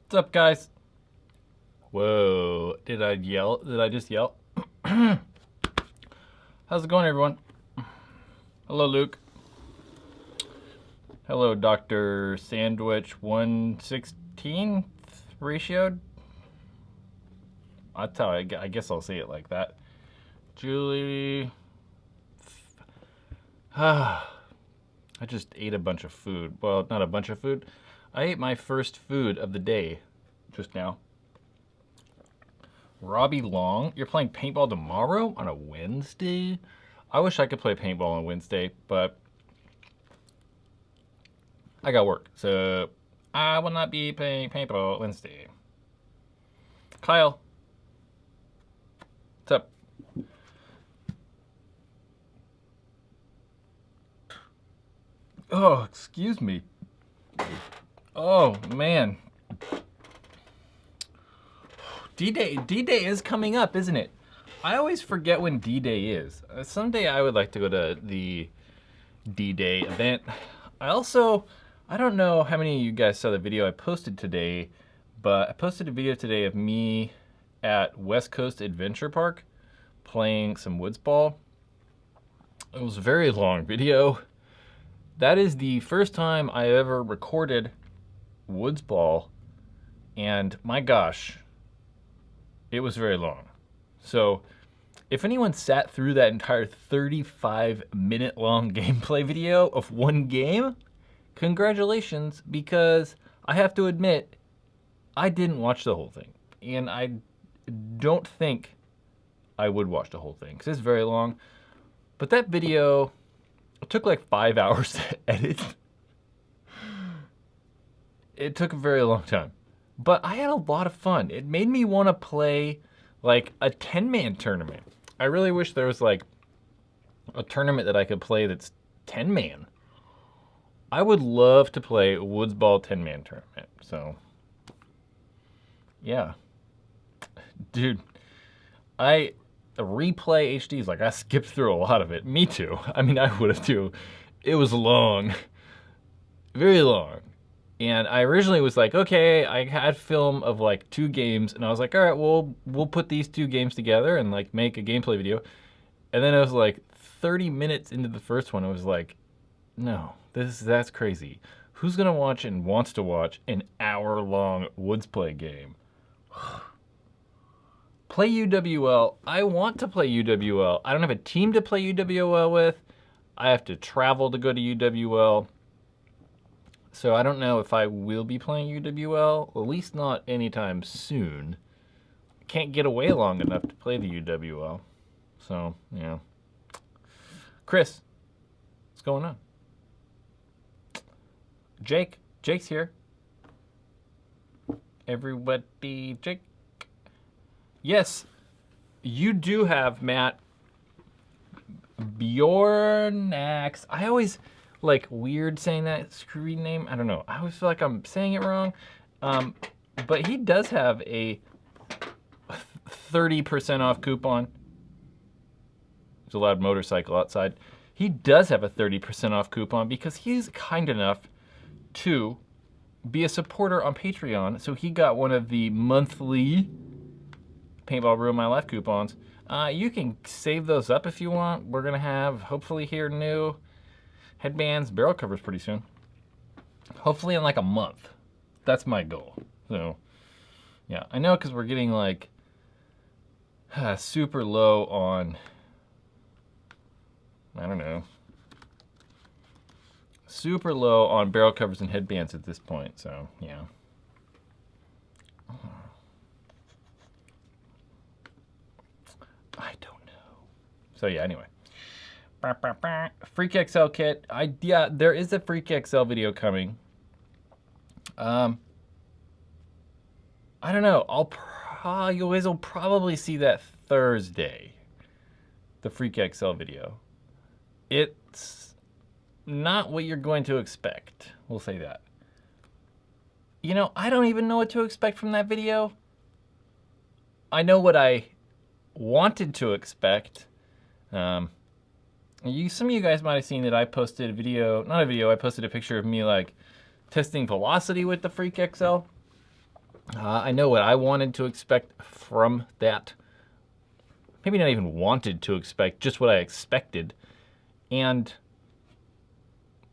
What's up, guys? Whoa, did I yell? Did I just yell? How's it going, everyone? Hello, Luke. Hello, Dr. Sandwich 1/16 ratioed. That's how I guess I'll say it like that. Julie. I just ate a bunch of food. Well, not a bunch of food. I ate my first food of the day just now. Robbie Long, you're playing paintball tomorrow on a Wednesday? I wish I could play paintball on Wednesday, but I got work, so I will not be playing paintball Wednesday. Kyle, what's up? Oh, excuse me. Oh, man. D-Day is coming up, isn't it? I always forget when D-Day is. Someday I would like to go to the D-Day event. I don't know how many of you guys saw the video I posted today, but I posted a video today of me at West Coast Adventure Park playing some woods ball. It was a very long video. That is the first time I ever recorded woods ball, and my gosh, it was very long. So if anyone sat through that entire 35-minute long gameplay video of one game, congratulations, because I have to admit, I didn't watch the whole thing. And I don't think I would watch the whole thing, because it's very long. But that video, it took like 5 hours to edit. It took a very long time. But I had a lot of fun. It made me want to play like a 10-man tournament. I really wish there was like a tournament that I could play that's 10-man. I would love to play a woods ball 10-man tournament. So, yeah. Dude, I replay HDs, like I skipped through a lot of it. Me too. I mean, I would have too. It was long. Very long. And I originally was like, okay, I had film of like 2 games, and I was like, all right, well, we'll put these 2 games together and like make a gameplay video. And then I was like 30 minutes into the first one, I was like, no, that's crazy. Who's gonna watch and wants to watch an hour-long woods play game? Play UWL. I want to play UWL. I don't have a team to play UWL with. I have to travel to go to UWL. So I don't know if I will be playing UWL, at least not anytime soon. Can't get away long enough to play the UWL. So, yeah. Chris, what's going on? Jake's here. Everybody, Jake. Yes, you do have, Matt, Bjornax. I always like weird saying that screen name. I don't know. I always feel like I'm saying it wrong. But he does have a 30% off coupon. There's a loud motorcycle outside. He does have a 30% off coupon because he's kind enough to be a supporter on Patreon. So he got one of the monthly Paintball Ruin My Life coupons. You can save those up if you want. We're gonna have, hopefully here, new headbands, barrel covers pretty soon. Hopefully in like a month. That's my goal. So, yeah, I know, because we're getting like super low on, I don't know, super low on barrel covers and headbands at this point. So, yeah. I don't know. So, yeah, anyway. Freak XL kit. Yeah, there is a Freak XL video coming. I don't know. You guys will probably see that Thursday. The Freak XL video. It's not what you're going to expect. We'll say that. You know, I don't even know what to expect from that video. I know what I wanted to expect. Some of you guys might have seen that I posted a video, not a video, I posted a picture of me like testing velocity with the Freak XL. I know what I wanted to expect from that. Maybe not even wanted to expect, just what I expected. And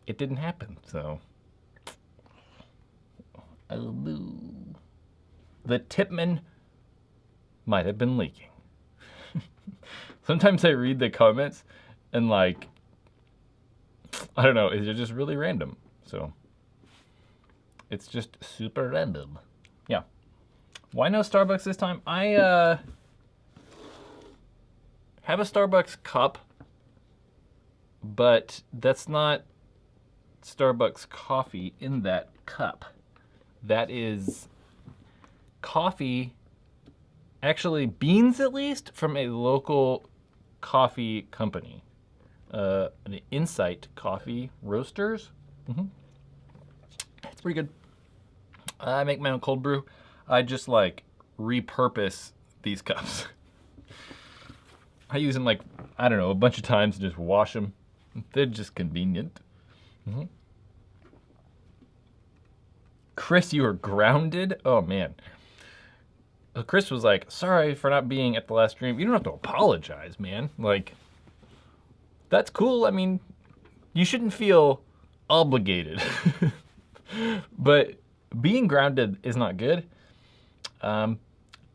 it didn't happen, so. The tipman might have been leaking. Sometimes I read the comments and like, I don't know, it's just really random. So it's just super random. Yeah. Why no Starbucks this time? I have a Starbucks cup, but that's not Starbucks coffee in that cup. That is coffee, actually beans at least, from a local coffee company. An Insight Coffee Roasters. It's pretty good. I make my own cold brew. I just like repurpose these cups. I use them like, I don't know, a bunch of times and just wash them. They're just convenient. Chris, you are grounded? Oh man. Chris was like, sorry for not being at the last stream. You don't have to apologize, man. Like, that's cool. I mean, you shouldn't feel obligated. But being grounded is not good. I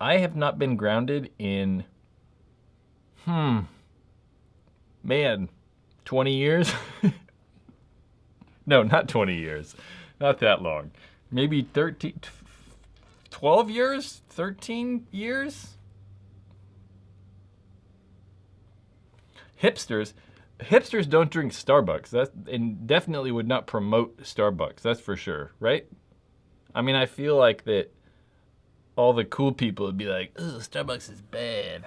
have not been grounded in, man, 20 years? No, not 20 years. Not that long. Maybe 12 years? 13 years? Hipsters don't drink Starbucks. And definitely would not promote Starbucks. That's for sure, right? I mean, I feel like that all the cool people would be like, "Ugh, Starbucks is bad."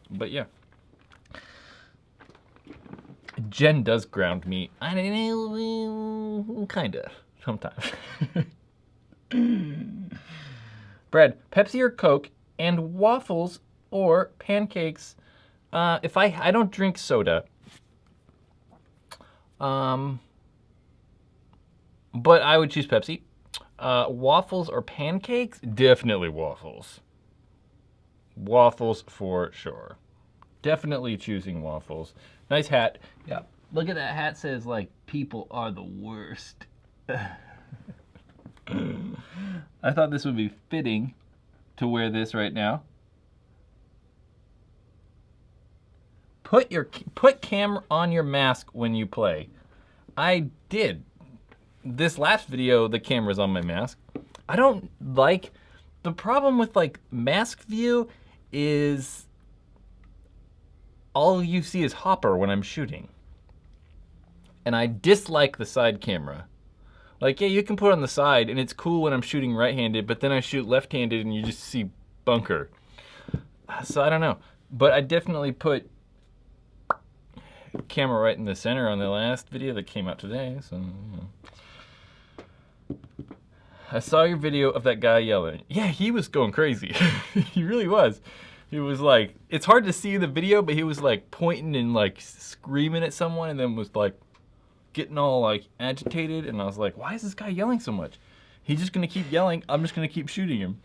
But yeah. Jen does ground me. I don't know, kinda, sometimes. Brad, Pepsi or Coke, and waffles or pancakes. If I don't drink soda. But I would choose Pepsi. Waffles or pancakes? Definitely waffles. Waffles for sure. Definitely choosing waffles. Nice hat. Yeah. Look at that hat, says like, people are the worst. I thought this would be fitting to wear this right now. Put camera on your mask when you play. I did. This last video, the camera's on my mask. I don't like, the problem with like mask view is all you see is hopper when I'm shooting. And I dislike the side camera. Like, yeah, you can put it on the side and it's cool when I'm shooting right-handed, but then I shoot left-handed and you just see bunker. So I don't know. But I definitely put camera right in the center on the last video that came out today, so I saw your video of that guy yelling. Yeah, he was going crazy. He really was. He was like, it's hard to see the video, but he was like pointing and like screaming at someone and then was like getting all like agitated, and I was like, why is this guy yelling so much? He's just gonna keep yelling, I'm just gonna keep shooting him.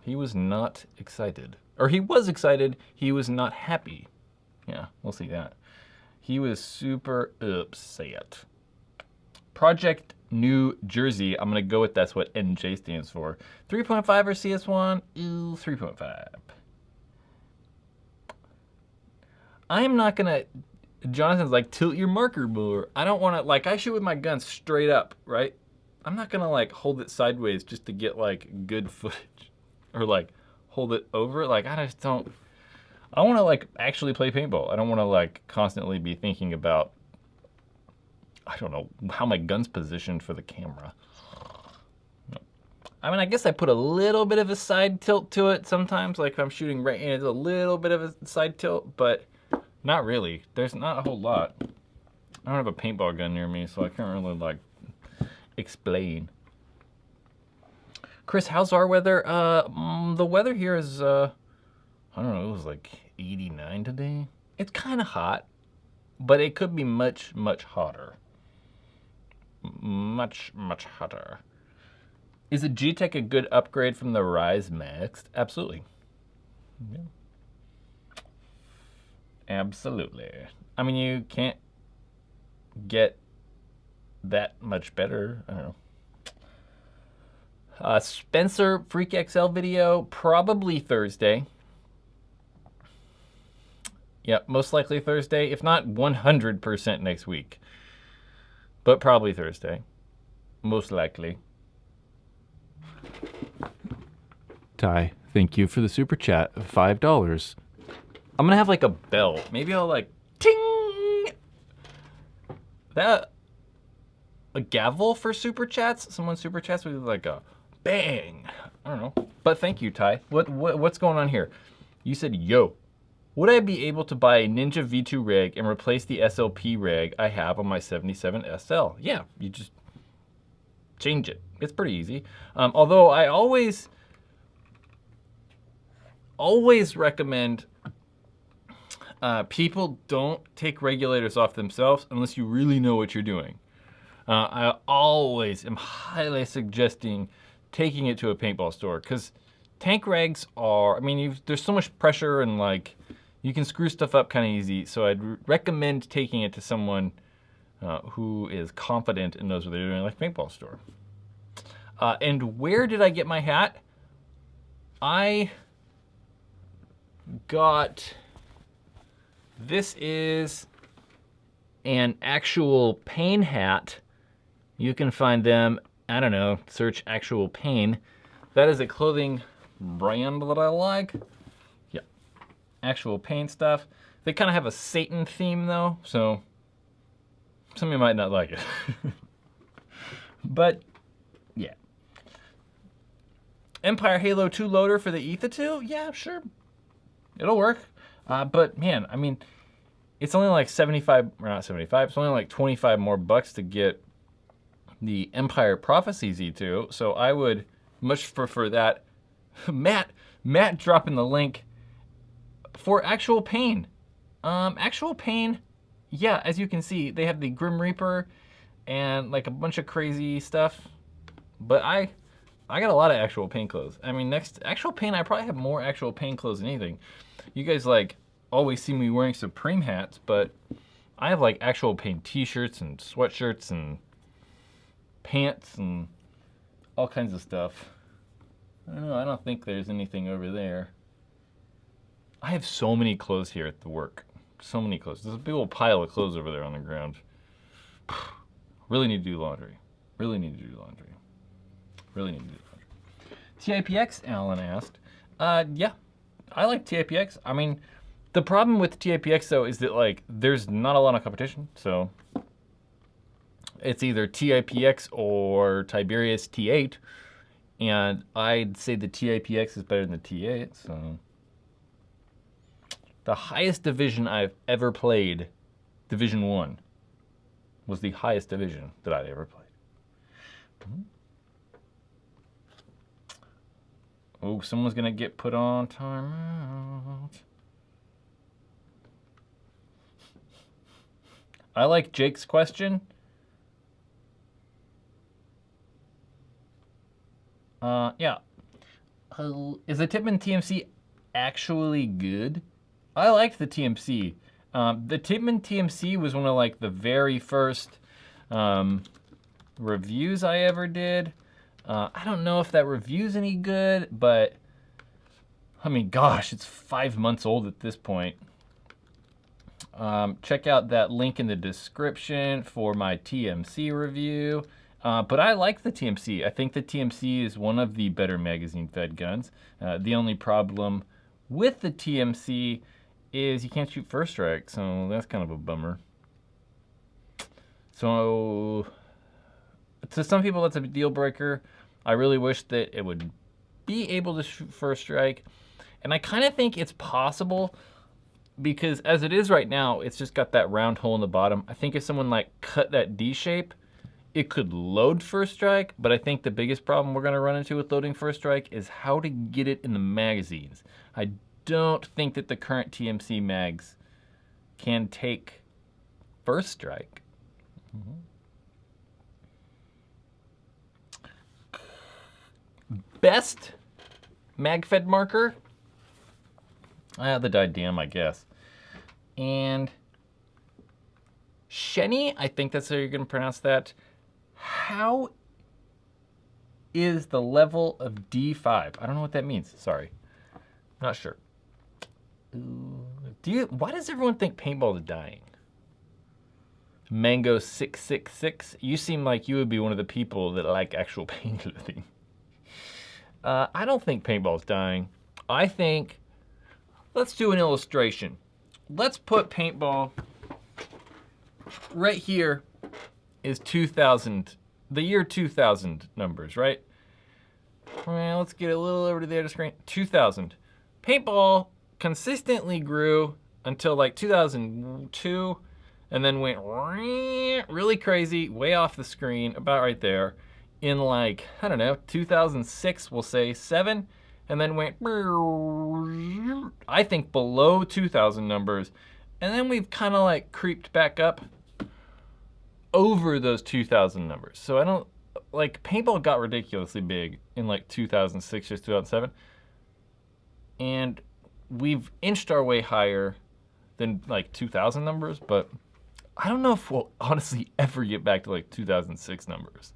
He was not excited. Or he was excited, he was not happy. Yeah, we'll see that. He was super upset. Project New Jersey, I'm gonna go with that's what NJ stands for. 3.5 or CS1? Ooh, 3.5. I am not gonna, Jonathan's like, tilt your marker more. I don't wanna, like, I shoot with my gun straight up, right? I'm not gonna like hold it sideways just to get like good footage. Or like hold it over, like I just don't, I wanna like actually play paintball. I don't wanna like constantly be thinking about, I don't know, how my gun's positioned for the camera. I mean, I guess I put a little bit of a side tilt to it sometimes, like if I'm shooting right-handed, a little bit of a side tilt, but not really. There's not a whole lot. I don't have a paintball gun near me, so I can't really like explain. Chris, how's our weather? The weather here is, I don't know, it was like 89 today. It's kind of hot, but it could be much, much hotter. Much, much hotter. Is a G-Tech a good upgrade from the Rise Max? Absolutely. Yeah. Absolutely. I mean, you can't get that much better. I don't know. Spencer, Freak XL video, probably Thursday. Yep, most likely Thursday, if not 100% next week. But probably Thursday. Most likely. Ty, thank you for the super chat of $5. I'm gonna have like a bell. Maybe I'll like ting. That a gavel for super chats? Someone super chats with like a bang. I don't know. But thank you, Ty. What's going on here? You said yo. Would I be able to buy a Ninja V2 rig and replace the SLP rig I have on my 77 SL? Yeah, you just change it. It's pretty easy. Although I always recommend people don't take regulators off themselves unless you really know what you're doing. I always am highly suggesting taking it to a paintball store because tank regs are, I mean, there's so much pressure and like, you can screw stuff up kind of easy, so I'd recommend taking it to someone who is confident and knows what they're doing, like paintball store. And where did I get my hat? I got, this is an actual Pain hat. You can find them, I don't know, search actual Pain. That is a clothing brand that I like. Actual Pain stuff. They kind of have a Satan theme though, so some of you might not like it. But yeah. Empire Halo 2 loader for the Etha 2? Yeah, sure. It'll work. But man, I mean, it's only like 75, or not 75, it's only like 25 more bucks to get the Empire Prophecy Z2, so I would much prefer that. Matt dropping the link for Actual Pain. Actual Pain, yeah, as you can see, they have the Grim Reaper and like a bunch of crazy stuff. But I got a lot of Actual Pain clothes. I mean, next Actual Pain, I probably have more Actual Pain clothes than anything. You guys like always see me wearing Supreme hats, but I have like Actual Pain t-shirts and sweatshirts and pants and all kinds of stuff. I don't know, I don't think there's anything over there. I have so many clothes here at the work. So many clothes. There's a big old pile of clothes over there on the ground. Really need to do laundry. Really need to do laundry. Really need to do laundry. TIPX, Alan asked. Yeah, I like TIPX. I mean, the problem with TIPX though is that like there's not a lot of competition. So it's either TIPX or Tiberius T8. And I'd say the TIPX is better than the T8, so. The highest division I've ever played, Division 1, was the highest division that I'd ever played. Oh, someone's gonna get put on timeout. I like Jake's question. Yeah. Is the Tippmann TMC actually good? I liked the TMC. The Tippmann TMC was one of like the very first reviews I ever did. I don't know if that review's any good, but I mean, gosh, it's 5 months old at this point. Check out that link in the description for my TMC review. But I like the TMC. I think the TMC is one of the better magazine-fed guns. The only problem with the TMC is you can't shoot first strike, so that's kind of a bummer. So to some people, that's a deal breaker. I really wish that it would be able to shoot first strike. And I kind of think it's possible because as it is right now, it's just got that round hole in the bottom. I think if someone like cut that D shape, it could load first strike, but I think the biggest problem we're gonna run into with loading first strike is how to get it in the magazines. I don't think that the current TMC mags can take first strike. Best mag-fed marker. The Diadem, I guess. And Shenny, I think that's how you're going to pronounce that. How is the level of D5? I don't know what that means. Sorry. Not sure. Why does everyone think paintball is dying? Mango 666. You seem like you would be one of the people that like actual paintlifting. I don't think paintball's dying. I think, let's do an illustration. Let's put paintball right here is 2000, the year 2000 numbers, right? Well, let's get a little over to the other screen. 2000. Paintball consistently grew until like 2002 and then went really crazy, way off the screen, about right there. In like, I don't know, 2006, we'll say 7, and then went, I think, below 2000 numbers. And then we've kind of like creeped back up over those 2000 numbers. So I don't, like, paintball got ridiculously big in like 2006 or 2007. And we've inched our way higher than like 2000 numbers, but I don't know if we'll honestly ever get back to like 2006 numbers.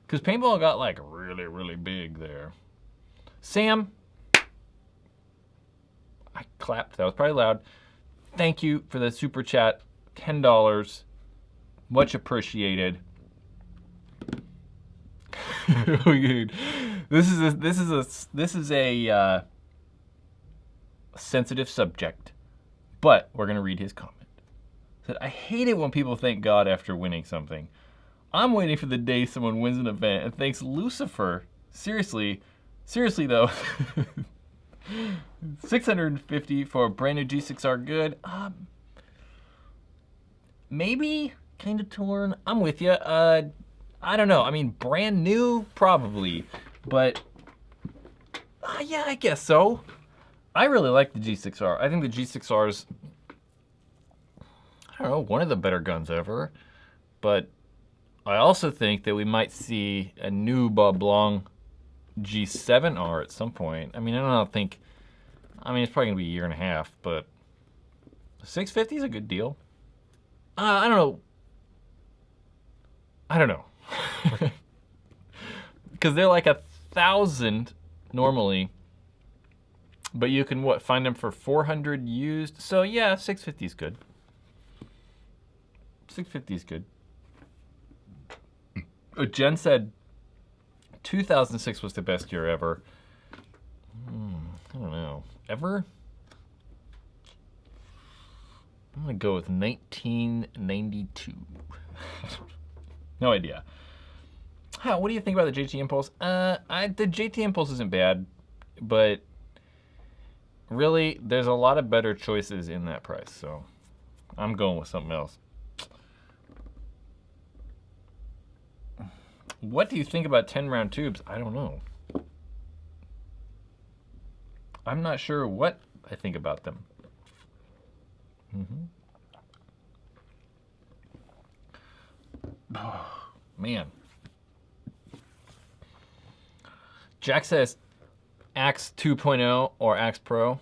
Because paintball got like really, really big there. Sam, I clapped, that was probably loud. Thank you for the super chat, $10, much appreciated. This is a sensitive subject, but we're gonna read his comment. Said, I hate it when people thank God after winning something. I'm waiting for the day someone wins an event and thanks Lucifer. Seriously though. 650 for a brand new G6R good. Maybe kind of torn. I'm with you. I don't know. I mean, brand new probably, but yeah, I guess so. I really like the G6R. I think the G6R's, I don't know, one of the better guns ever, but I also think that we might see a new Bob Long G7R at some point. I mean, I think, it's probably gonna be a year and a half, but 650 is a good deal. I don't know. Because they're like 1,000 normally, but you can, find them for 400 used? So yeah, 650 is good. 650 is good. Jen said 2006 was the best year ever. I don't know. Ever? I'm gonna go with 1992. No idea. What do you think about the JT Impulse? The JT Impulse isn't bad, but really, there's a lot of better choices in that price, so I'm going with something else. What do you think about 10-round tubes? I don't know. I'm not sure what I think about them. Oh, man. Jack says Axe 2.0 or Axe Pro.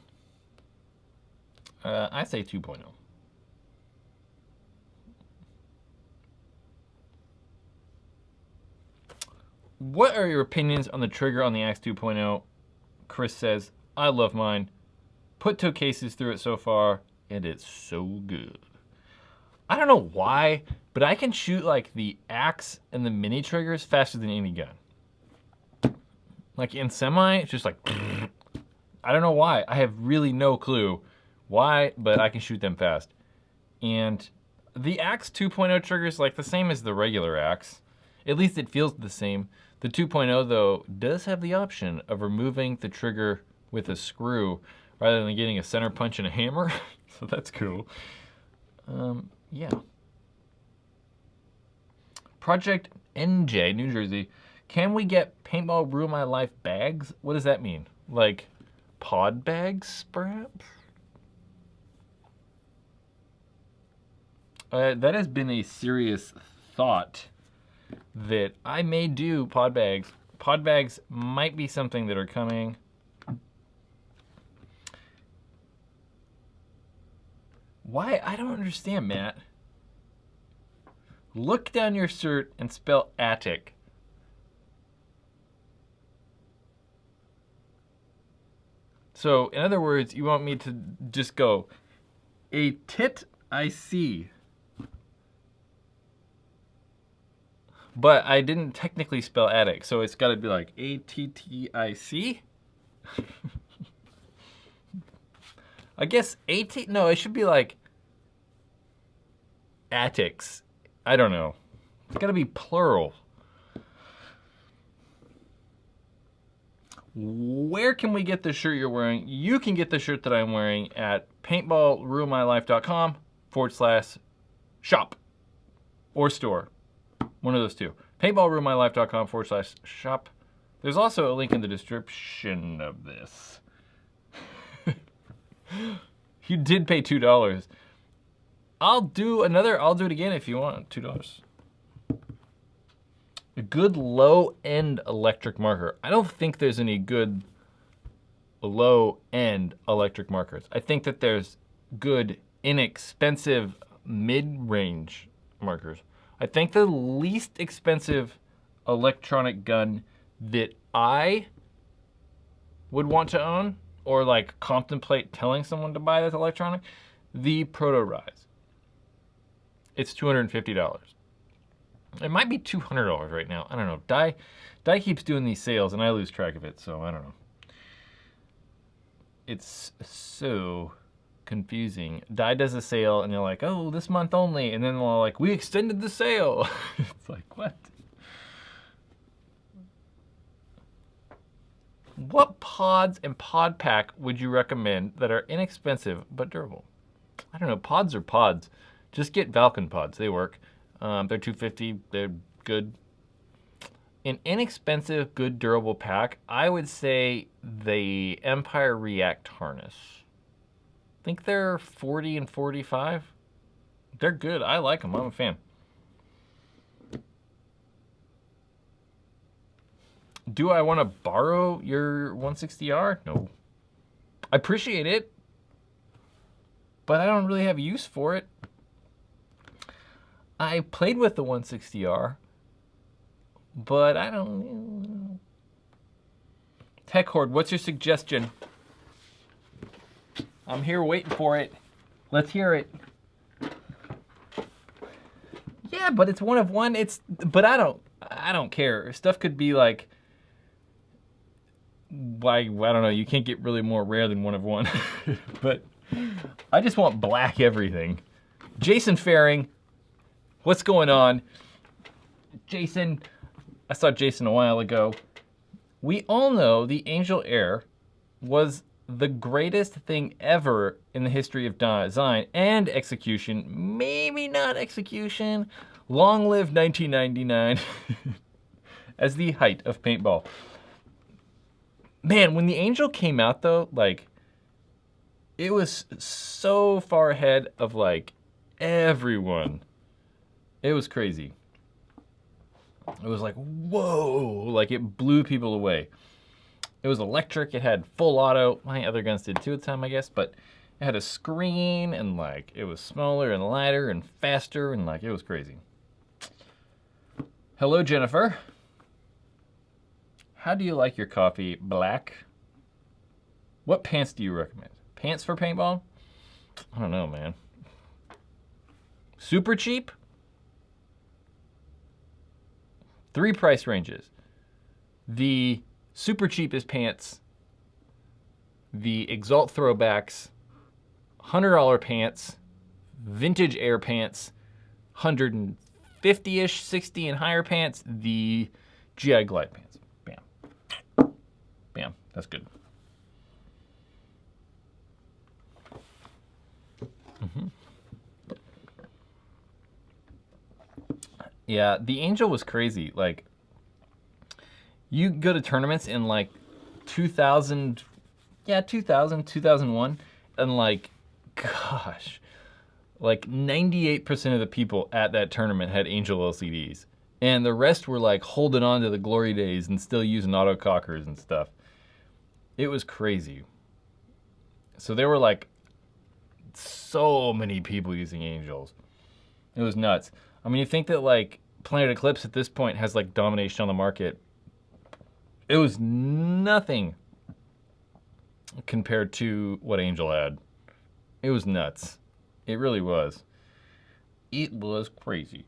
I say 2.0. What are your opinions on the trigger on the Axe 2.0? Chris says, I love mine. Put toe cases through it so far, and it's so good. I don't know why, but I can shoot like the Axe and the mini triggers faster than any gun. Like in semi, it's just like, I don't know why. I have really no clue why, but I can shoot them fast. And the Axe 2.0 trigger is like the same as the regular Axe. At least it feels the same. The 2.0 though does have the option of removing the trigger with a screw rather than getting a center punch and a hammer. So that's cool. Yeah. Project NJ, New Jersey. Can we get Paintball Ruin My Life bags? What does that mean? Like pod bags, perhaps? That has been a serious thought that I may do pod bags Pod bags might be something that are coming. Why? I don't understand, Matt. Look down your shirt and spell attic. So, in other words, you want me to just go, a tit I see. But I didn't technically spell attic, so it's got to be like A-T-T-I-C? I guess no, it should be like attics. I don't know. It's got to be plural. Where can we get the shirt you're wearing? You can get the shirt that I'm wearing at paintballruinedmylife.com/shop or store. One of those two. paintballruinedmylife.com/shop. There's also a link in the description of this. You did pay $2. I'll do it again if you want. $2. A good low-end electric marker. I don't think there's any good low-end electric markers. I think that there's good, inexpensive, mid-range markers. I think the least expensive electronic gun that I would want to own or like contemplate telling someone to buy that's electronic, the Proto Rise. It's $250. It might be $200 right now. I don't know. Die keeps doing these sales and I lose track of it, so I don't know. It's so confusing. Die does a sale and they're like, oh, this month only. And then they're like, we extended the sale. It's like, what? What pods and pod pack would you recommend that are inexpensive but durable? I don't know. Pods are pods. Just get Valken pods. They work. They're $250. They're good. An inexpensive, good, durable pack, I would say the Empire React harness. I think they're 40 and 45. They're good. I like them. I'm a fan. Do I want to borrow your 160R? No. I appreciate it, but I don't really have use for it. I played with the 160R, but I don't. Tech Horde, what's your suggestion? I'm here waiting for it. Let's hear it. Yeah, but it's one of one. But I don't care. Stuff could be like, I don't know. You can't get really more rare than one of one. But I just want black everything. Jason Faring, what's going on? Jason, I saw Jason a while ago. We all know the Angel Air was the greatest thing ever in the history of design and execution. Maybe not execution. Long live 1999 as the height of paintball. Man, when the Angel came out though, like, it was so far ahead of like everyone. It was crazy. It was like, whoa, like it blew people away. It was electric, it had full auto. My other guns did too at the time, I guess, but it had a screen and like it was smaller and lighter and faster and like it was crazy. Hello, Jennifer. How do you like your coffee? Black? What pants do you recommend? Pants for paintball? I don't know, man. Super cheap? 3 price ranges. The super cheapest pants, the Exalt throwbacks, $100 pants, vintage air pants, 150-ish, 60 and higher pants, the GI Glide pants. Bam. Bam. That's good. Mm-hmm. Yeah, the Angel was crazy. Like, you go to tournaments in like 2000, 2001, and like, gosh, like 98% of the people at that tournament had Angel LCDs. And the rest were like holding on to the glory days and still using autocockers and stuff. It was crazy. So there were like so many people using Angels. It was nuts. I mean, you think that like Planet Eclipse at this point has like domination on the market. It was nothing compared to what Angel had. It was nuts. It really was. It was crazy.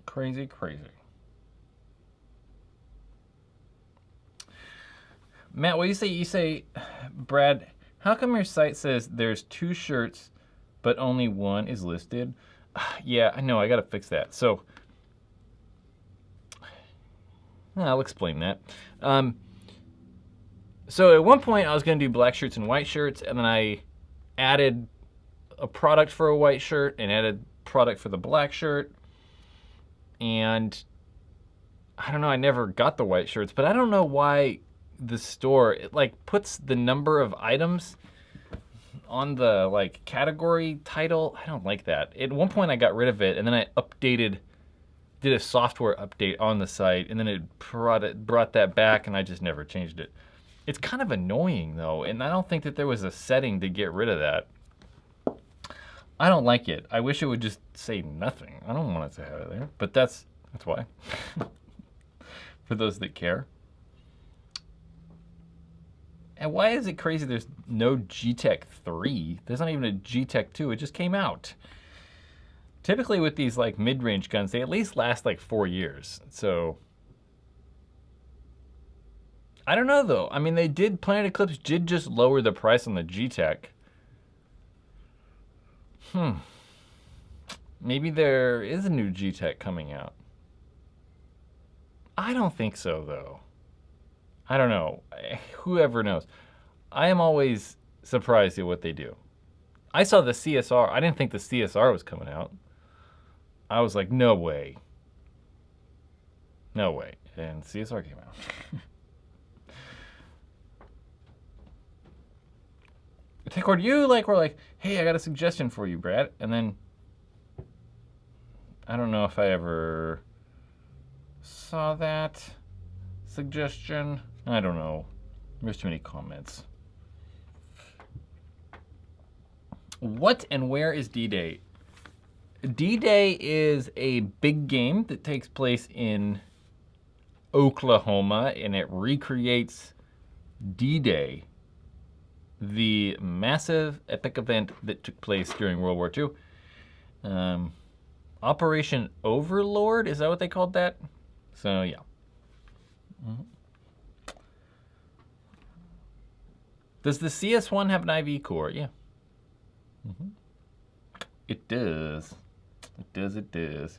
Crazy, crazy. Matt, what do you say? You say, Brad, how come your site says there's 2 shirts, but only 1 is listed? Yeah, I know. I got to fix that. So, I'll explain that. So at one point, I was going to do black shirts and white shirts, and then I added a product for a white shirt and added product for the black shirt. And I don't know, I never got the white shirts, but I don't know why the store, it like puts the number of items on the like category title. I don't like that. At one point I got rid of it, and then I did a software update on the site, and then it brought that back, and I just never changed it. It's kind of annoying though, and I don't think that there was a setting to get rid of that. I don't like it. I wish it would just say nothing. I don't want it to have it there, but that's why. For those that care. And why is it crazy there's no G-Tech 3? There's not even a G-Tech 2. It just came out. Typically with these like mid-range guns, they at least last like 4 years. So I don't know though. I mean, Planet Eclipse did just lower the price on the G-Tech. Maybe there is a new G-Tech coming out. I don't think so, though. I don't know. Whoever knows. I am always surprised at what they do. I saw the CSR. I didn't think the CSR was coming out. I was like, no way. No way. And CSR came out. Or you like were like, hey, I got a suggestion for you, Brad. And then I don't know if I ever saw that suggestion. I don't know. There's too many comments. What and where is D-Day? D-Day is a big game that takes place in Oklahoma, and it recreates D-Day, the massive epic event that took place during World War II. Operation Overlord, is that what they called that? So, yeah. Does the CS1 have an IV core? Yeah. It does. It does.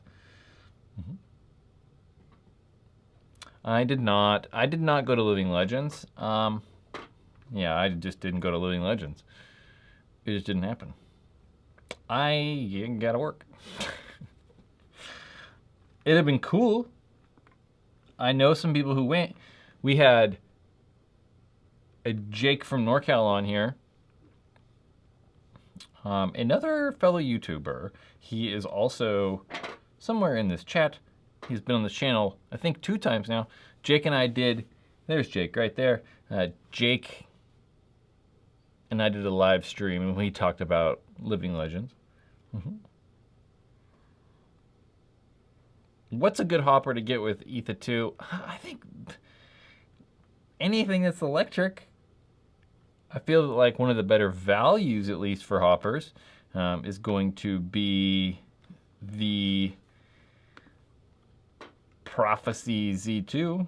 I did not go to Living Legends. Yeah, I just didn't go to Living Legends. It just didn't happen. I gotta work. It'd have been cool. I know some people who went. We had a Jake from NorCal on here. Another fellow YouTuber. He is also somewhere in this chat. He's been on this channel, I think 2 times now. Jake and I did, there's Jake right there. Jake and I did a live stream, and we talked about Living Legends. What's a good hopper to get with Etha 2? I think anything that's electric. I feel like one of the better values, at least for hoppers, is going to be the Prophecy Z2.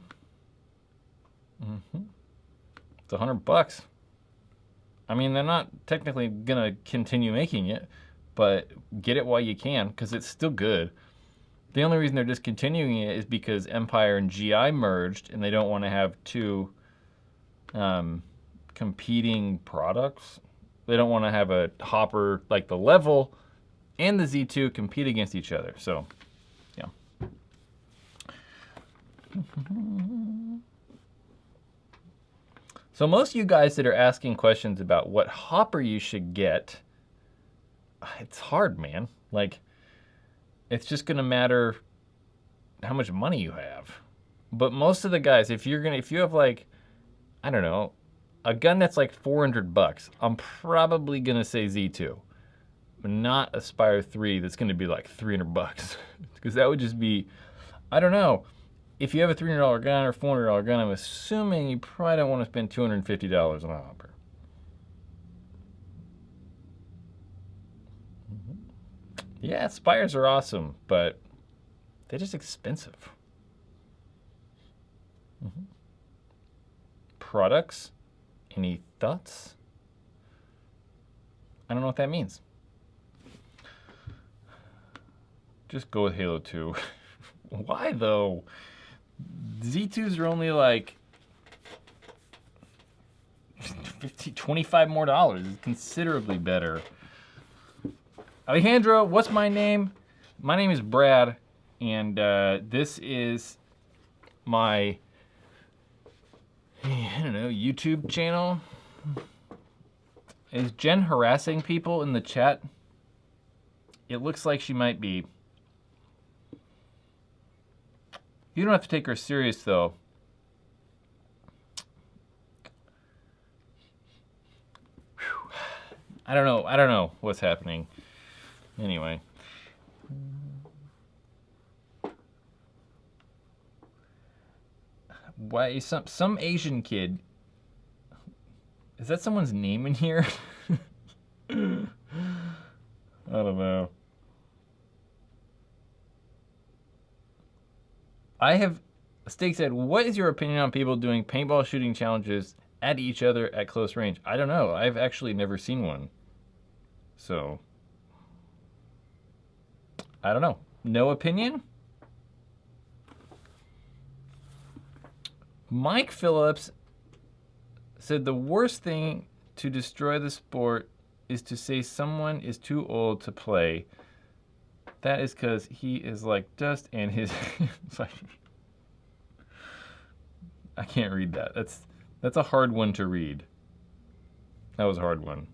It's $100. I mean, they're not technically gonna continue making it, but get it while you can, because it's still good. The only reason they're discontinuing it is because Empire and GI merged, and they don't want to have 2 competing products. They don't want to have a hopper like the Level and the Z2 compete against each other. So, yeah. So most of you guys that are asking questions about what hopper you should get, it's hard, man. Like, It's just gonna matter how much money you have. But most of the guys, if you have like, I don't know, a gun that's like $400, I'm probably gonna say Z2, but not a Spire 3 that's gonna be like $300, because that would just be, I don't know. If you have a $300 gun or $400 gun, I'm assuming you probably don't want to spend $250 on a hopper. Yeah, Spires are awesome, but they're just expensive. Products? Any thoughts? I don't know what that means. Just go with Halo 2. Why though? Z2s are only like $25 more. It's considerably better. Alejandro, what's my name? My name is Brad, and this is my, I don't know, YouTube channel. Is Jen harassing people in the chat? It looks like she might be. You don't have to take her serious, though. Whew. I don't know what's happening. Anyway. Why some Asian kid? Is that someone's name in here? I don't know. Steak said, what is your opinion on people doing paintball shooting challenges at each other at close range? I don't know. I've actually never seen one. So, I don't know. No opinion? Mike Phillips said the worst thing to destroy the sport is to say someone is too old to play. That is because he is like dust and his... I can't read that. That's a hard one to read. That was a hard one.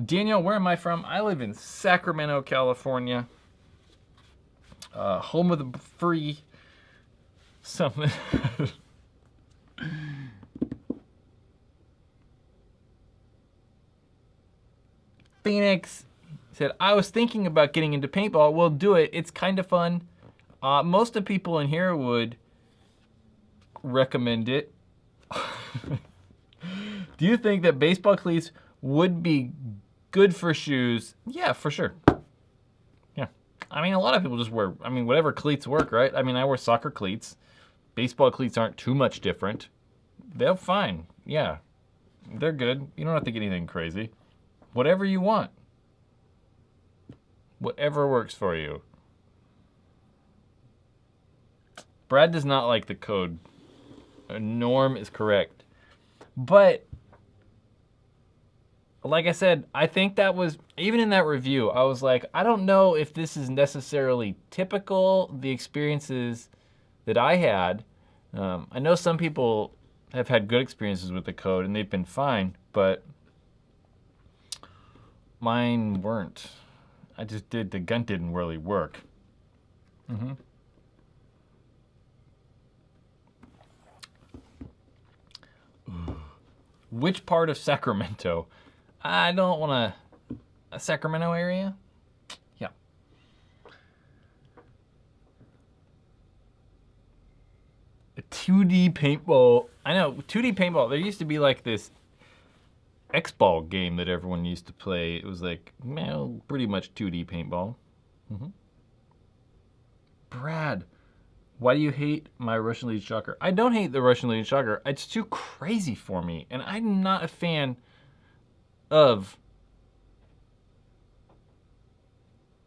Daniel, where am I from? I live in Sacramento, California. Home of the free something. Phoenix said, I was thinking about getting into paintball. We'll do it. It's kind of fun. Most of the people in here would recommend it. Do you think that baseball cleats would be good for shoes? Yeah, for sure. Yeah. I mean, a lot of people just wear, whatever cleats work, right? I mean, I wear soccer cleats. Baseball cleats aren't too much different. They're fine. Yeah. They're good. You don't have to get anything crazy. Whatever you want. Whatever works for you. Brad does not like the code. Norm is correct. But, like I said, I think that was, even in that review, I was like, I don't know if this is necessarily typical, the experiences that I had. I know some people have had good experiences with the code and they've been fine, but mine weren't. The gun didn't really work. Which part of Sacramento? I don't want a Sacramento area? Yeah. A 2D paintball. I know, 2D paintball. There used to be like this X-ball game that everyone used to play. It was like, well, pretty much 2D paintball. Brad, why do you hate my Russian lead shocker? I don't hate the Russian lead shocker. It's too crazy for me, and I'm not a fan of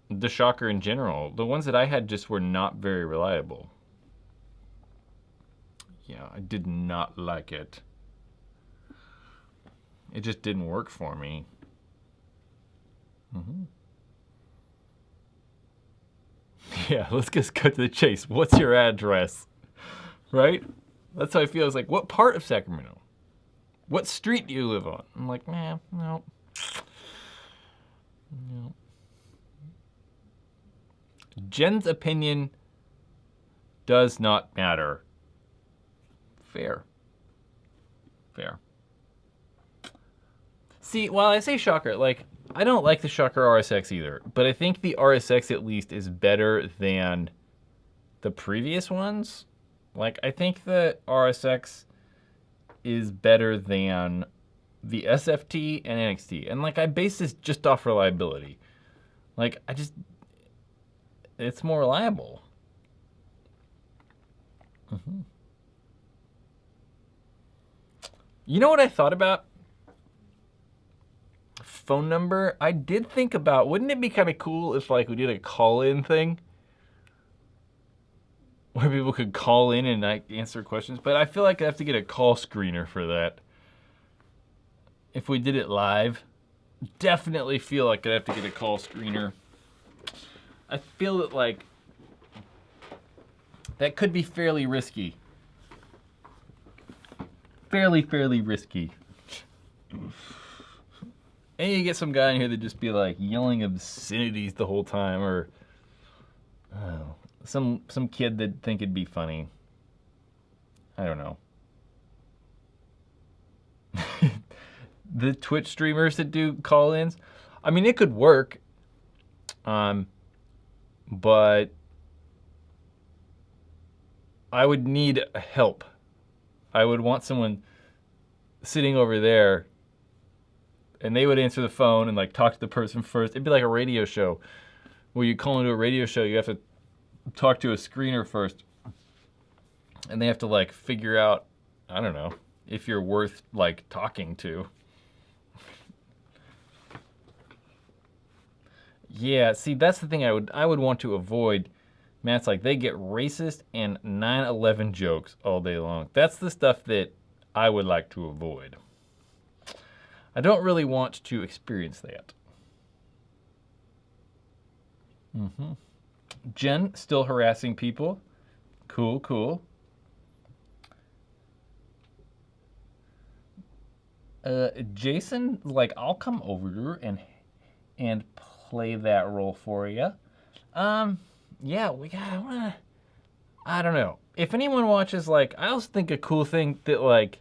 the shocker in general. The ones that I had just were not very reliable. Yeah, I did not like it. It just didn't work for me. Yeah, let's just cut to the chase. What's your address? Right? That's how I feel. It's like, what part of Sacramento? What street do you live on? I'm like, nah, no. No. Jen's opinion does not matter. Fair. Fair. See, while I say Shocker, like, I don't like the Shocker RSX either, but I think the RSX at least is better than the previous ones. Like, I think the RSX is better than the SFT and NXT. And, like, I base this just off reliability. Like, it's more reliable. Mm-hmm. You know what I thought about? Phone number. I did think about, wouldn't it be kind of cool if like we did a call-in thing? Where people could call in and like answer questions, but I feel like I have to get a call screener for that. If we did it live, definitely feel like I'd have to get a call screener. I feel that like that could be fairly risky. Fairly risky. And you get some guy in here that just be like yelling obscenities the whole time, or some kid that think it'd be funny. I don't know. The Twitch streamers that do call-ins, I mean, it could work, but I would need help. I would want someone sitting over there, and they would answer the phone and like talk to the person first. It'd be like a radio show where you call into a radio show, you have to talk to a screener first, and they have to like figure out, I don't know, if you're worth like talking to. Yeah, see, that's the thing I would want to avoid. Matt's like, they get racist and 9/11 jokes all day long. That's the stuff that I would like to avoid. I don't really want to experience that. Mm-hmm. Jen, still harassing people. Cool, cool. Jason, like, I'll come over and play that role for you. Yeah, I don't know. If anyone watches, like, I also think a cool thing that, like,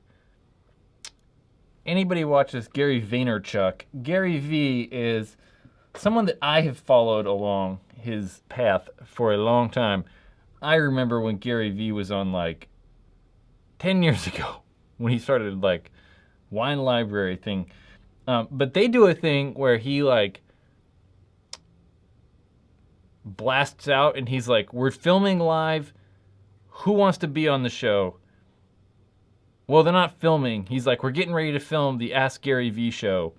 anybody watches Gary Vaynerchuk. Gary V is someone that I have followed along his path for a long time. I remember when Gary V was on, like, 10 years ago, when he started, like, Wine Library thing. But they do a thing where he, like, blasts out and he's like, we're filming live. Who wants to be on the show? Well, they're not filming. He's like, we're getting ready to film the Ask Gary V show.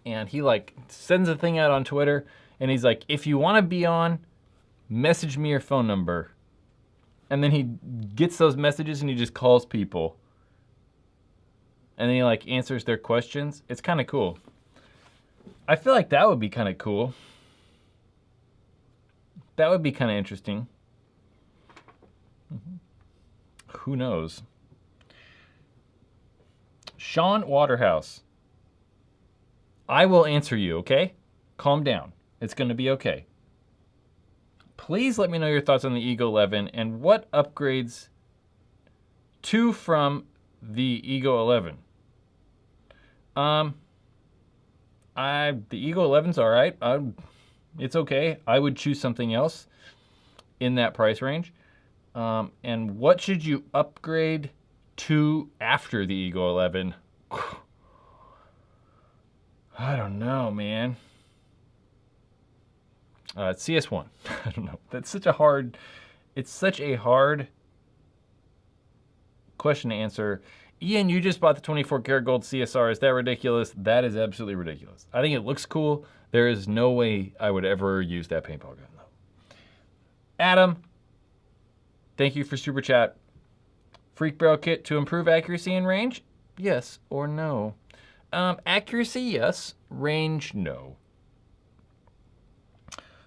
And he like sends a thing out on Twitter and he's like, if you want to be on, message me your phone number. And then he gets those messages and he just calls people. And then he like answers their questions. It's kind of cool. I feel like that would be kind of cool. That would be kind of interesting. Mm-hmm. Who knows? Sean Waterhouse. I will answer you, okay? Calm down. It's going to be okay. Please let me know your thoughts on the Ego 11 and what upgrades to from the Ego 11. The Ego 11's all right. It's okay. I would choose something else in that price range. And what should you upgrade to after the Ego 11? I don't know, man. It's CS1. I don't know. It's such a hard question to answer. Ian, you just bought the 24 karat gold CSR. Is that ridiculous? That is absolutely ridiculous. I think it looks cool. There is no way I would ever use that paintball gun, though. Adam, thank you for Super Chat. Freak Barrel Kit to improve accuracy and range? Yes or no? Accuracy, yes. Range, no.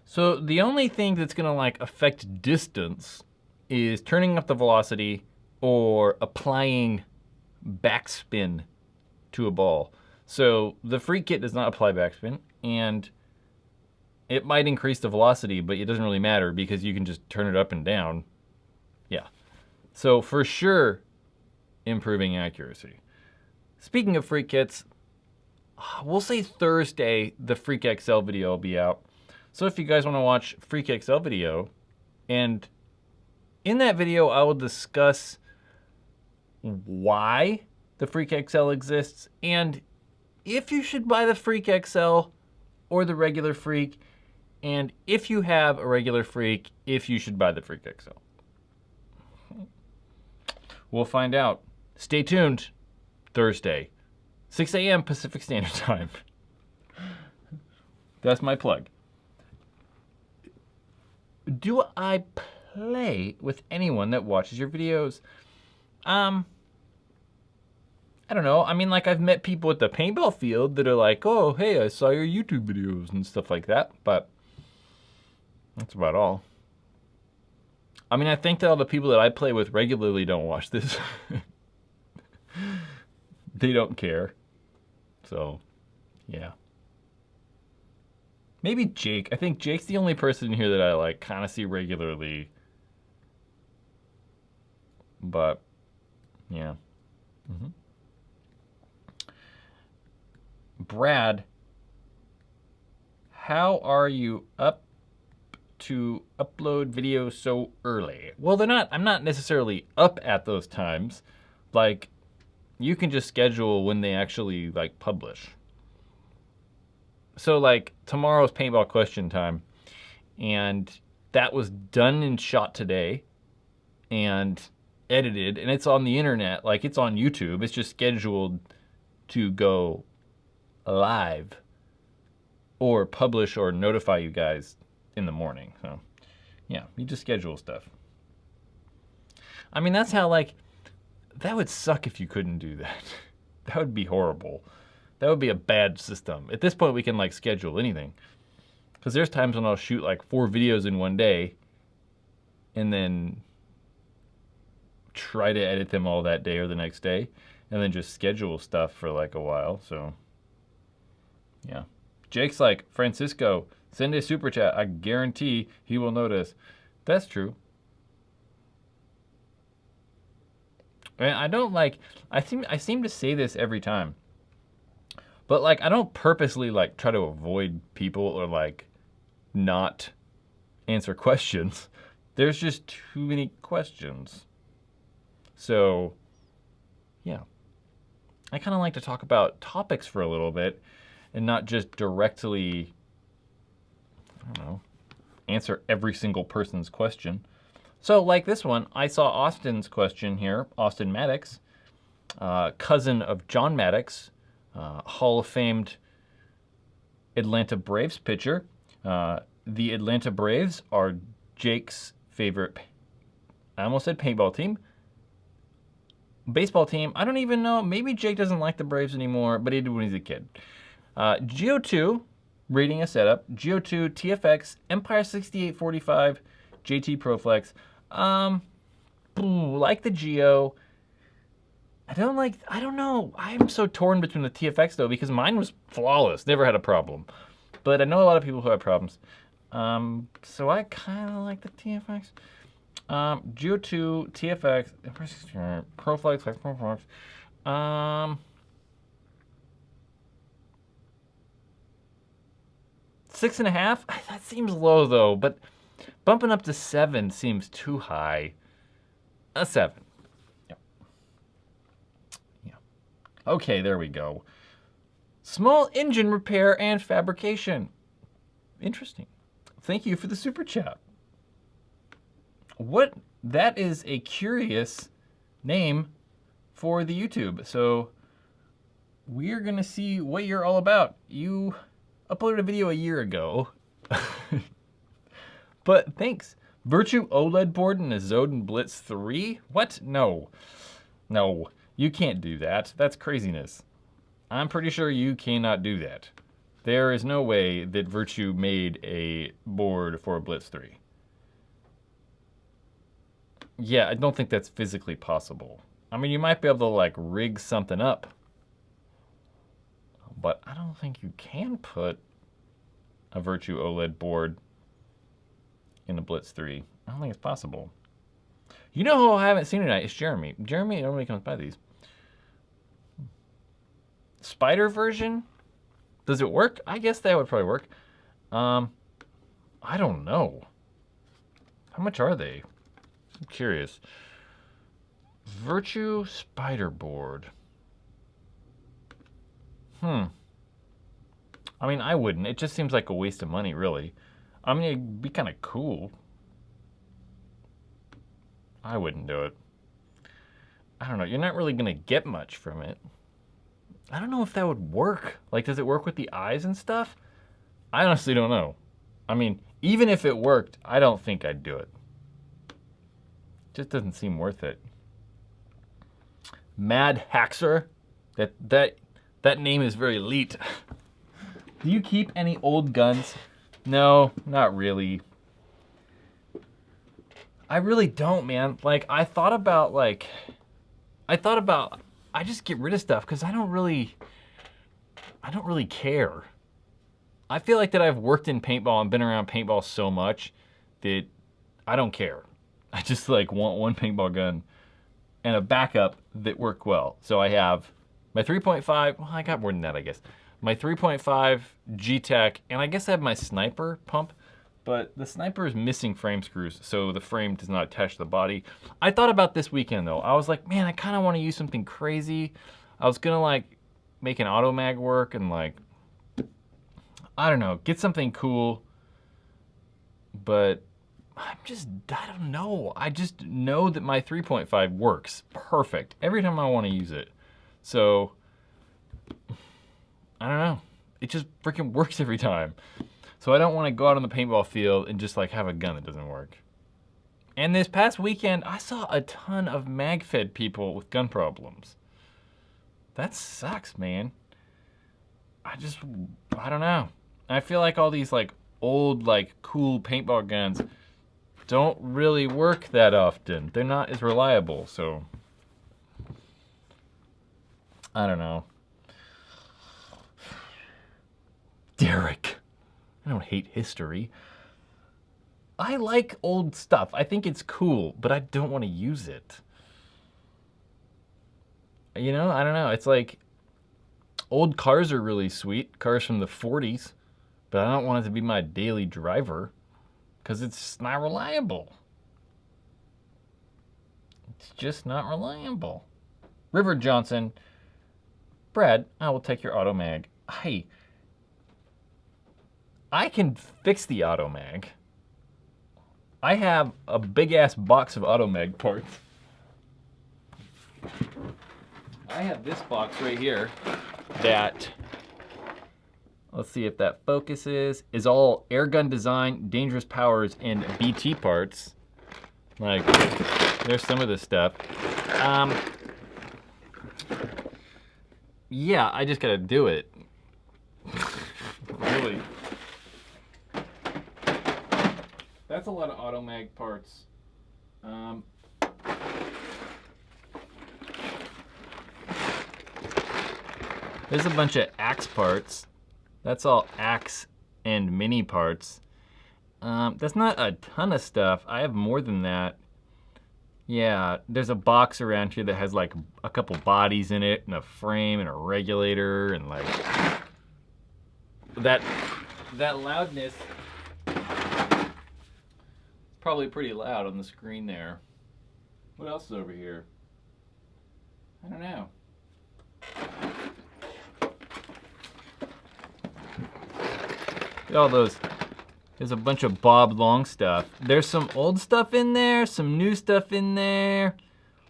So the only thing that's going to like affect distance is turning up the velocity or applying backspin to a ball. So the free kit does not apply backspin, and it might increase the velocity, but it doesn't really matter because you can just turn it up and down. Yeah. So for sure, improving accuracy. Speaking of free kits, we'll say Thursday the Freak XL video will be out. So if you guys want to watch Freak XL video, and in that video I will discuss why the Freak XL exists and if you should buy the Freak XL or the regular Freak, and if you have a regular Freak, if you should buy the Freak XL. We'll find out. Stay tuned. Thursday, 6 a.m. Pacific Standard Time. That's my plug. Do I play with anyone that watches your videos? I don't know. I mean, like, I've met people at the paintball field that are like, oh, hey, I saw your YouTube videos and stuff like that, but that's about all. I mean, I think that all the people that I play with regularly don't watch this. They don't care. So, yeah. Maybe Jake. I think Jake's the only person here that I, like, kind of see regularly. But, yeah. Mm-hmm. Brad, how are you up to upload videos so early? Well, I'm not necessarily up at those times. Like, you can just schedule when they actually, like, publish. So, like, tomorrow's paintball question time, and that was done and shot today and edited, and it's on the internet. Like, it's on YouTube. It's just scheduled to go live or publish or notify you guys in the morning. So, yeah, you just schedule stuff. I mean, that's how, like, that would suck if you couldn't do that. That would be horrible. That would be a bad system. At this point, we can, like, schedule anything. Because there's times when I'll shoot, like, 4 videos in one day and then try to edit them all that day or the next day and then just schedule stuff for, like, a while. So, yeah. Jake's like, Francisco, send a super chat. I guarantee he will notice. That's true. And I don't like, I seem to say this every time. But, like, I don't purposely, like, try to avoid people or, like, not answer questions. There's just too many questions. So, yeah. I kind of like to talk about topics for a little bit and not just directly, I don't know, answer every single person's question. So, like this one, I saw Austin's question here, Austin Maddox, cousin of John Maddox, Hall of Famed Atlanta Braves pitcher. The Atlanta Braves are Jake's favorite, I almost said paintball team, baseball team. I don't even know. Maybe Jake doesn't like the Braves anymore, but he did when he was a kid. Geo2, rating a setup. Geo2, TFX, Empire 6845, JT Proflex. Like the Geo. I don't know. I'm so torn between the TFX though, because mine was flawless. Never had a problem. But I know a lot of people who have problems. So I kind of like the TFX. Geo 2, TFX, Proflex, Proflex. 6.5? That seems low though, but bumping up to 7 seems too high. A 7. Yeah. Yeah. Okay, there we go. Small engine repair and fabrication. Interesting. Thank you for the super chat. That is a curious name for the YouTube. So we're gonna see what you're all about. You uploaded a video a year ago. But thanks. Virtue OLED board in a Zoden Blitz 3? What? No. No, you can't do that. That's craziness. I'm pretty sure you cannot do that. There is no way that Virtue made a board for a Blitz 3. Yeah, I don't think that's physically possible. I mean, you might be able to like rig something up, but I don't think you can put a Virtue OLED board in a Blitz 3. I don't think it's possible. You know who I haven't seen tonight? It's Jeremy. Jeremy normally comes by these. Spider version? Does it work? I guess that would probably work. I don't know. How much are they? I'm curious. Virtue Spider board. I mean, I wouldn't. It just seems like a waste of money, really. I mean, it'd be kind of cool. I wouldn't do it. I don't know. You're not really going to get much from it. I don't know if that would work. Like, does it work with the eyes and stuff? I honestly don't know. I mean, even if it worked, I don't think I'd do it. Just doesn't seem worth it. Mad Haxer. That name is very elite. Do you keep any old guns? No, not really. I really don't, man. Like, I thought about I just get rid of stuff because I don't really care. I feel like that I've worked in paintball and been around paintball so much that I don't care. I just like want one paintball gun and a backup that work well. So I have my 3.5, well, I got more than that, I guess. My 3.5 G-Tech, and I guess I have my sniper pump, but the sniper is missing frame screws, so the frame does not attach to the body. I thought about this weekend though. I was like, man, I kind of want to use something crazy. I was gonna like make an auto mag work and like, I don't know, get something cool, but I don't know. I just know that my 3.5 works perfect every time I want to use it. So, I don't know. It just freaking works every time. So I don't want to go out on the paintball field and just like have a gun that doesn't work. And this past weekend, I saw a ton of mag-fed people with gun problems. That sucks, man. I don't know. I feel like all these like old, like cool paintball guns don't really work that often. They're not as reliable, so I don't know. Derek. I don't hate history. I like old stuff. I think it's cool, but I don't want to use it. You know, I don't know. It's like old cars are really sweet, cars from the 40s, but I don't want it to be my daily driver because it's not reliable. It's just not reliable. River Johnson. Brad, I will take your auto mag. Hey, I can fix the auto mag. I have a big ass box of auto mag parts. I have this box right here that, let's see if that focuses, is all airgun design, dangerous powers, and BT parts. Like, there's some of this stuff. Yeah, I just gotta do it. Really. That's a lot of auto mag parts. There's a bunch of axe parts. That's all axe and mini parts. That's not a ton of stuff. I have more than that. Yeah, there's a box around here that has like a couple bodies in it and a frame and a regulator and like that loudness. Probably pretty loud on the screen there. What else is over here? I don't know. Look at all those. There's a bunch of Bob Long stuff. There's some old stuff in there, some new stuff in there.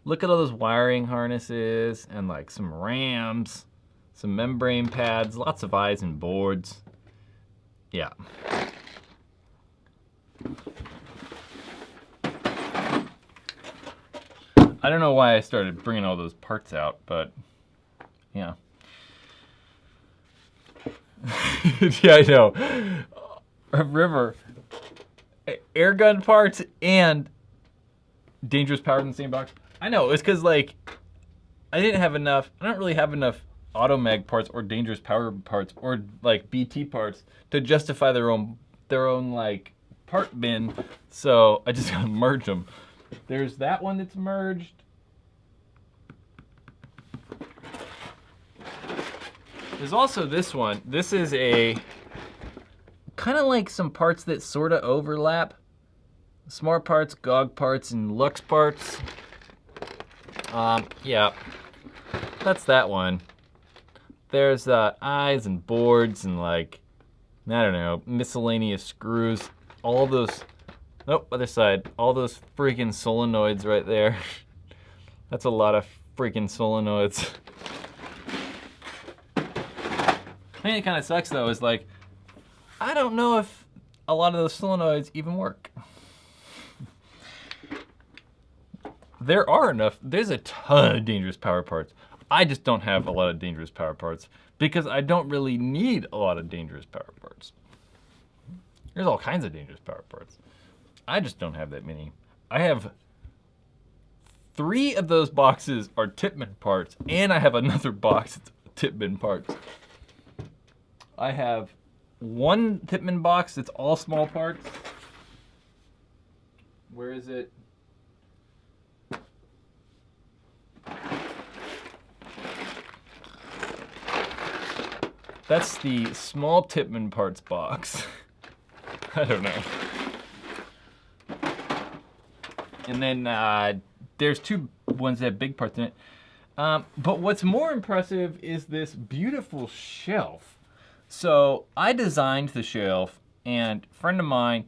Look at all those wiring harnesses and like some RAMs, some membrane pads, lots of eyes and boards. Yeah. I don't know why I started bringing all those parts out, but yeah. Yeah, I know. River, airgun parts and dangerous powers in the same box. I know, it's because like I didn't have enough. I don't really have enough automag parts or dangerous power parts or like BT parts to justify their own like part bin. So I just gotta merge them. There's that one that's merged. There's also this one. This is a kind of like some parts that sort of overlap. Smart parts, GOG parts, and Lux parts. Yeah, that's that one. There's eyes and boards and like, I don't know, miscellaneous screws. All those, oh, other side. All those freaking solenoids right there. That's a lot of freaking solenoids. The thing that kind of sucks though is like, I don't know if a lot of those solenoids even work. There are enough, there's a ton of dangerous power parts. I just don't have a lot of dangerous power parts because I don't really need a lot of dangerous power parts. There's all kinds of dangerous power parts. I just don't have that many. I have 3 of those boxes are Tipman parts, and I have another box that's Tipman parts. I have 1 Tipman box that's all small parts. Where is it? That's the small Tipman parts box. I don't know. And then there's 2 ones that have big parts in it. But what's more impressive is this beautiful shelf. So I designed the shelf, and a friend of mine,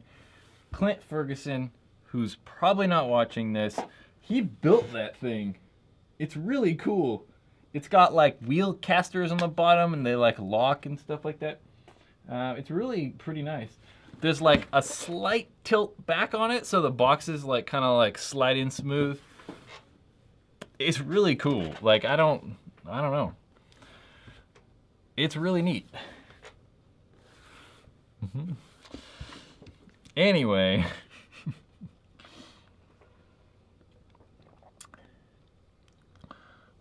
Clint Ferguson, who's probably not watching this, he built that thing. It's really cool. It's got like wheel casters on the bottom and they like lock and stuff like that. It's really pretty nice. There's like a slight tilt back on it so the boxes like kind of like slide in smooth. It's really cool. Like I don't know. It's really neat. Anyway.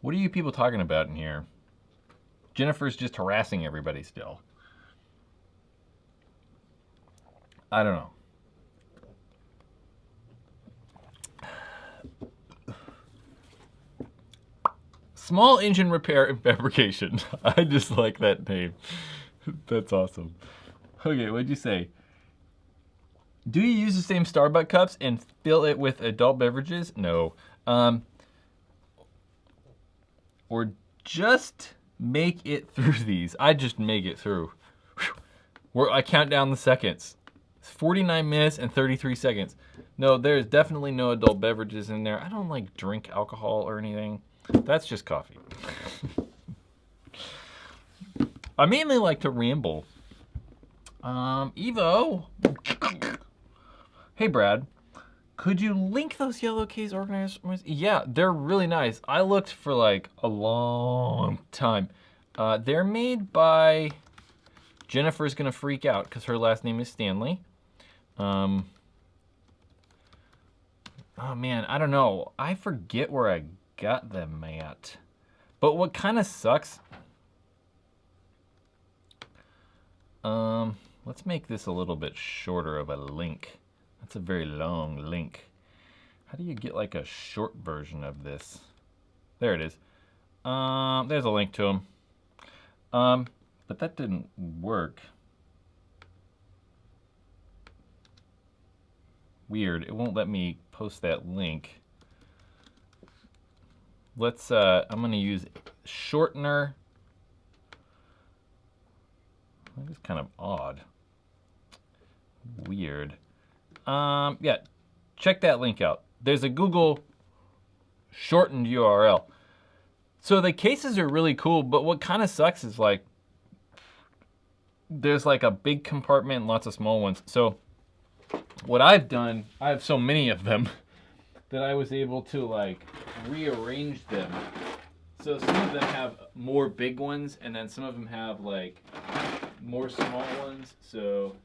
What are you people talking about in here? Jennifer's just harassing everybody still. I don't know. Small engine repair and fabrication. I just like that name. That's awesome. Okay, what'd you say? Do you use the same Starbucks cups and fill it with adult beverages? No. Or just make it through these. I just make it through. Where I count down the seconds. 49 minutes and 33 seconds. No, there's definitely no adult beverages in there. I don't like drink alcohol or anything. That's just coffee. I mainly like to ramble. Evo. Hey, Brad. Could you link those yellow case organizers? Yeah, they're really nice. I looked for like a long time. They're made by, Jennifer's gonna freak out because her last name is Stanley. Oh man, I don't know. I forget where I got them at. But what kind of sucks, let's make this a little bit shorter of a link. That's a very long link. How do you get like a short version of this? There it is. There's a link to them. But that didn't work. Weird, it won't let me post that link. Let's, I'm gonna use shortener. That's kind of odd. Weird. Yeah, check that link out. There's a Google shortened URL. So the cases are really cool, but what kind of sucks is like, there's like a big compartment and lots of small ones. So what I've done, I have so many of them that I was able to like rearrange them. So some of them have more big ones and then some of them have like more small ones. So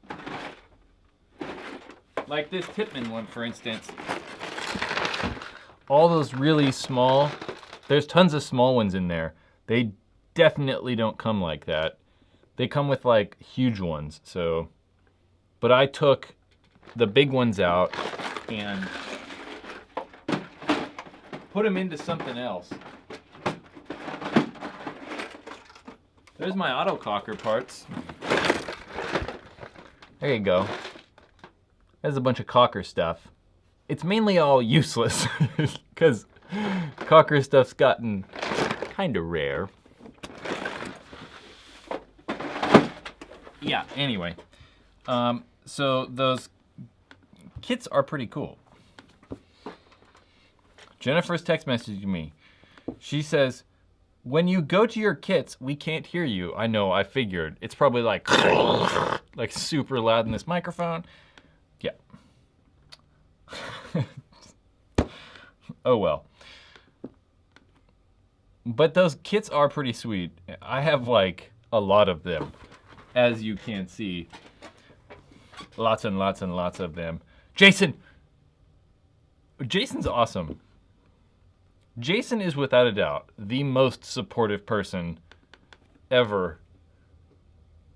like this Tipman one, for instance, all those really small There's tons of small ones in there. They definitely don't come like that. They come with like huge ones. So, but I took the big ones out and put them into something else. There's my autococker parts. There you go. There's a bunch of caulker stuff. It's mainly all useless because caulker stuff's gotten kind of rare. Yeah, anyway. So those kits are pretty cool. Jennifer's text messaging me. She says, when you go to your kits, we can't hear you. I know, I figured. It's probably like, like super loud in this microphone. Yeah. Oh well. But those kits are pretty sweet. I have like a lot of them, as you can see. Lots and lots and lots of them. Jason! Jason's awesome. Jason is without a doubt the most supportive person ever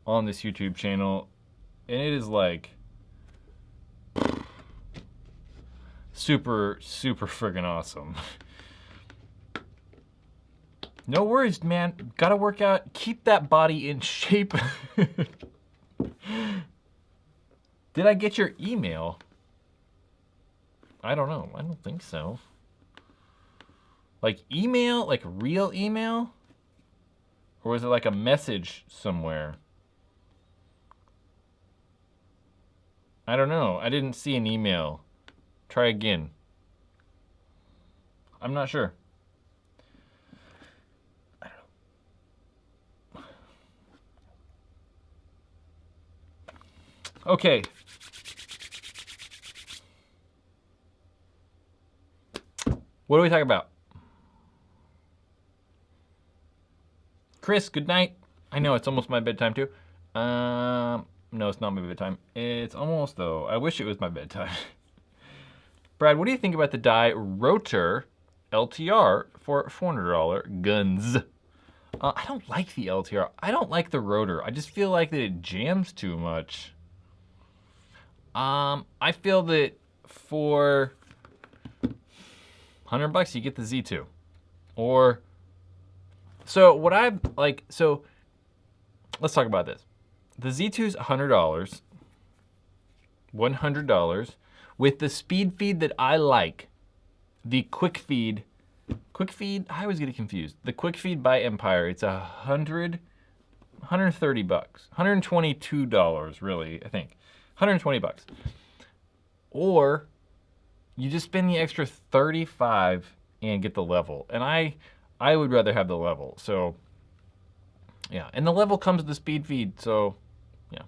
on this YouTube channel. And it is like super, super friggin' awesome. No worries, man. Gotta work out. Keep that body in shape. Did I get your email? I don't know. I don't think so. Like email? Like real email? Or was it like a message somewhere? I don't know. I didn't see an email. Try again. I'm not sure. I don't know. Okay. What are we talking about? Chris, good night. I know it's almost my bedtime too. No, it's not my bedtime. It's almost though. I wish it was my bedtime. Brad, what do you think about the die Rotor LTR for $400 guns? I don't like the LTR. I don't like the Rotor. I just feel like that it jams too much. I feel that for $100 you get the Z2. Or, so what I've like, so let's talk about this. The Z2's $100, $100 with the speed feed that I like, the quick feed, I always get confused. The quick feed by Empire, it's $130, $122 really, I think. 120 bucks. Or you just spend the extra 35 and get the level. And I would rather have the level. So yeah, and the level comes with the speed feed, so yeah.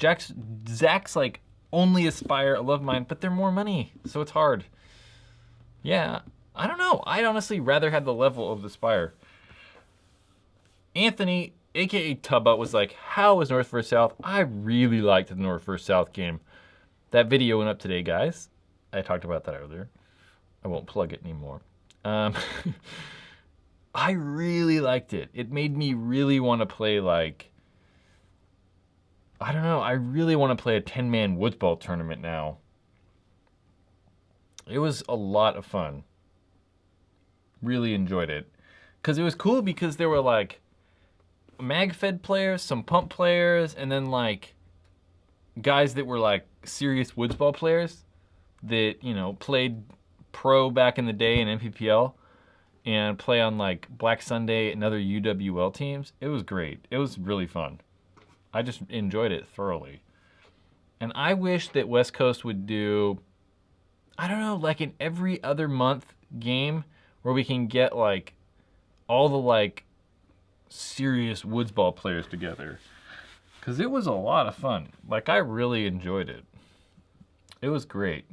Zach's like only Aspire, I love mine, but they're more money, so it's hard. Yeah, I don't know. I'd honestly rather have the level of the Spire. Anthony, aka Tubba, was like, how is North vs. South? I really liked the North vs. South game. That video went up today, guys. I talked about that earlier. I won't plug it anymore. I really liked it. It made me really want to play like, I don't know, I really want to play a 10-man woods ball tournament now. It was a lot of fun. Really enjoyed it. Because it was cool because there were like mag-fed players, some pump players, and then like guys that were like serious woods ball players that, you know, played pro back in the day in MPPL and play on like Black Sunday and other UWL teams. It was great. It was really fun. I just enjoyed it thoroughly. And I wish that West Coast would do, I don't know, like an every other month game where we can get like all the like serious woods ball players together. Because it was a lot of fun. Like, I really enjoyed it. It was great.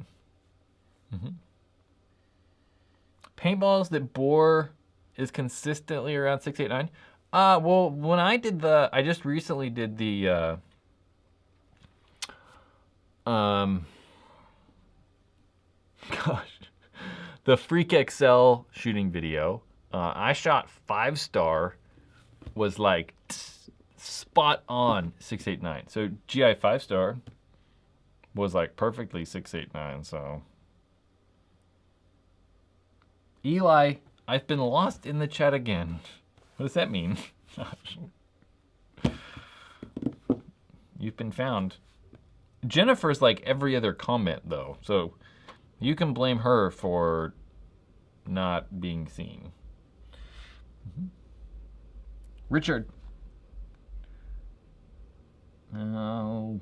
Paintballs that bore is consistently around 689. Well, when I did I just recently did the, gosh, The Freak XL shooting video, I shot 5-star, was like spot on 689. So GI 5-star was like perfectly 689. So Eli, I've been lost in the chat again. What does that mean? You've been found. Jennifer's like every other comment though, so you can blame her for not being seen. Richard. Oh.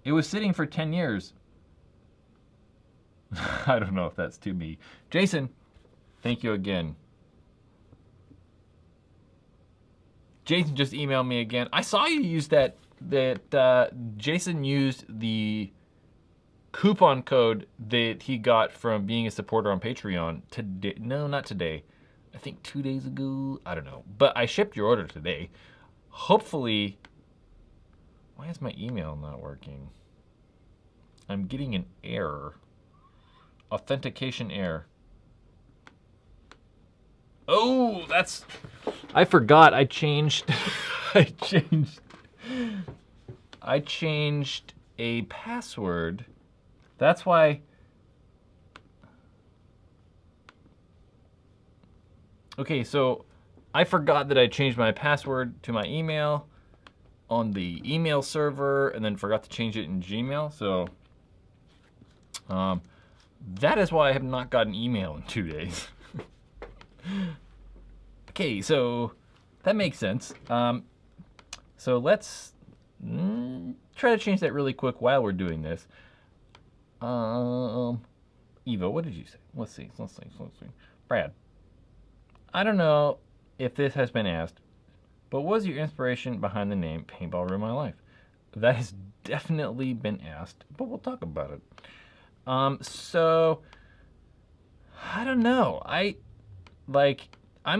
It was sitting for 10 years. I don't know if that's to me. Jason, thank you again. Jason just emailed me again. I saw you use that Jason used the coupon code that he got from being a supporter on Patreon today. No, not today. I think 2 days ago. I don't know. But I shipped your order today. Hopefully, why is my email not working? I'm getting an error. Authentication error. Oh, that's... I forgot I changed... I changed a password. That's why... Okay, so I forgot that I changed my password to my email on the email server and then forgot to change it in Gmail. So that is why I have not gotten email in 2 days. Okay, so that makes sense. So let's try to change that really quick while we're doing this. Eva, what did you say? Let's see. Brad, I don't know if this has been asked, but what was your inspiration behind the name Paintball Ruin My Life? That has definitely been asked, but we'll talk about it. So I don't know. I'm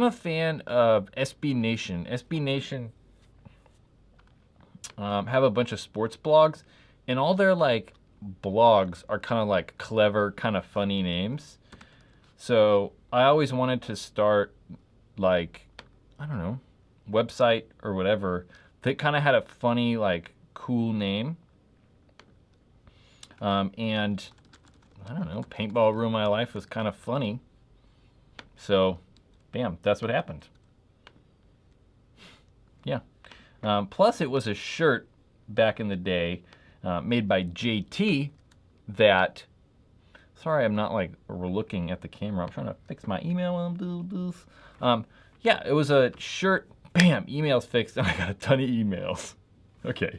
a fan of SB Nation. SB Nation have a bunch of sports blogs, and all their like blogs are kind of like clever, kind of funny names. So I always wanted to start like, I don't know, website or whatever that kind of had a funny, like cool name. And I don't know, Paintball Ruin My Life was kind of funny. So, bam, that's what happened. Yeah. Plus, it was a shirt back in the day made by JT that... Sorry, I'm not like looking at the camera. I'm trying to fix my email while I'm doing this. Yeah, it was a shirt. Bam, email's fixed, and I got a ton of emails. Okay.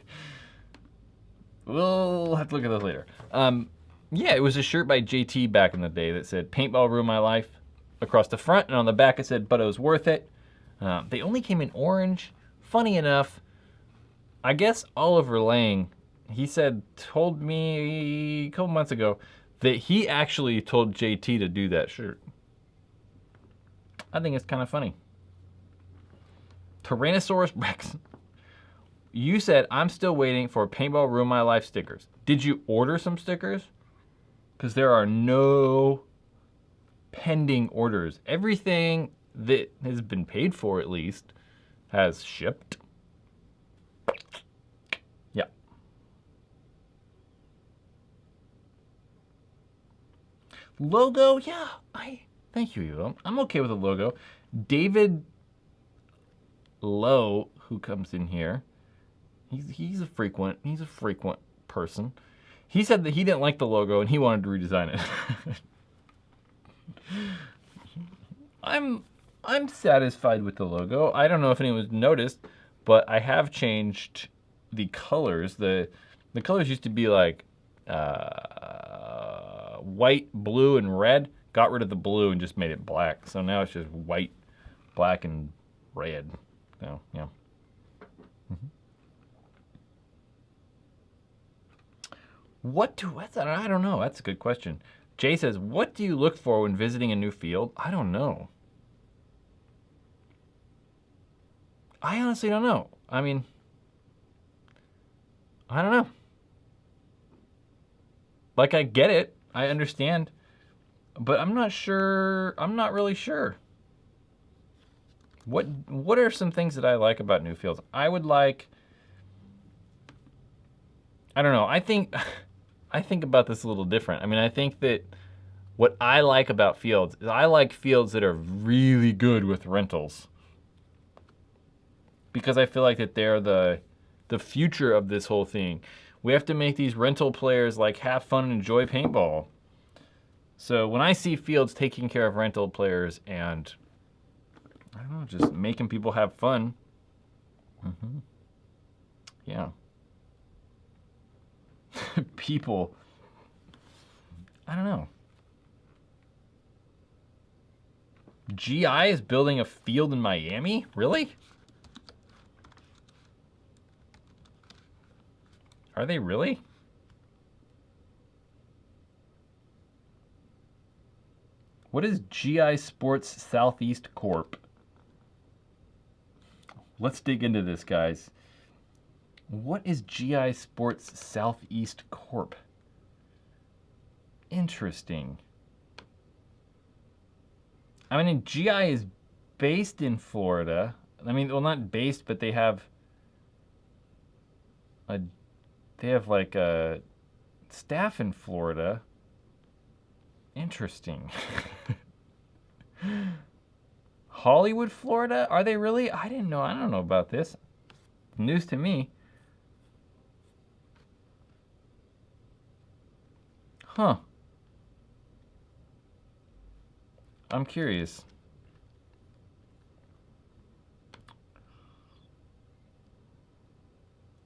We'll have to look at those later. Yeah, it was a shirt by JT back in the day that said, Paintball Ruin My Life across the front, and on the back it said, but it was worth it. They only came in orange. Funny enough, I guess Oliver Lang, he told me a couple months ago that he actually told JT to do that shirt. I think it's kind of funny. Tyrannosaurus Rex. You said, I'm still waiting for Paintball Ruin My Life stickers. Did you order some stickers? Because there are no pending orders. Everything that has been paid for, at least, has shipped. Yeah. Logo, yeah. Thank you, Evo. I'm okay with the logo. David Lowe, who comes in here, he's a frequent person. He said that he didn't like the logo and he wanted to redesign it. I'm satisfied with the logo. I don't know if anyone's noticed, but I have changed the colors. The colors used to be like white, blue, and red. Got rid of the blue and just made it black. So now it's just white, black, and red. So yeah. I don't know. That's a good question. Jay says, what do you look for when visiting a new field? I don't know. I honestly don't know. I mean, I don't know. Like, I get it. I understand but I'm not sure. I'm not really sure. What are some things that I like about new fields? I would like. I don't know. I think I think about this a little different. I mean, I think that what I like about fields is I like fields that are really good with rentals. Because I feel like that they're the future of this whole thing. We have to make these rental players like have fun and enjoy paintball. So when I see fields taking care of rental players and I don't know, just making people have fun. Yeah. People. I don't know. GI is building a field in Miami? Really? Are they really? What is GI Sports Southeast Corp? Let's dig into this, guys. What is GI Sports Southeast Corp? Interesting. I mean, GI is based in Florida. I mean, well, not based, but they have like a staff in Florida. Interesting. Hollywood, Florida? Are they really? I didn't know. I don't know about this. News to me. Huh. I'm curious.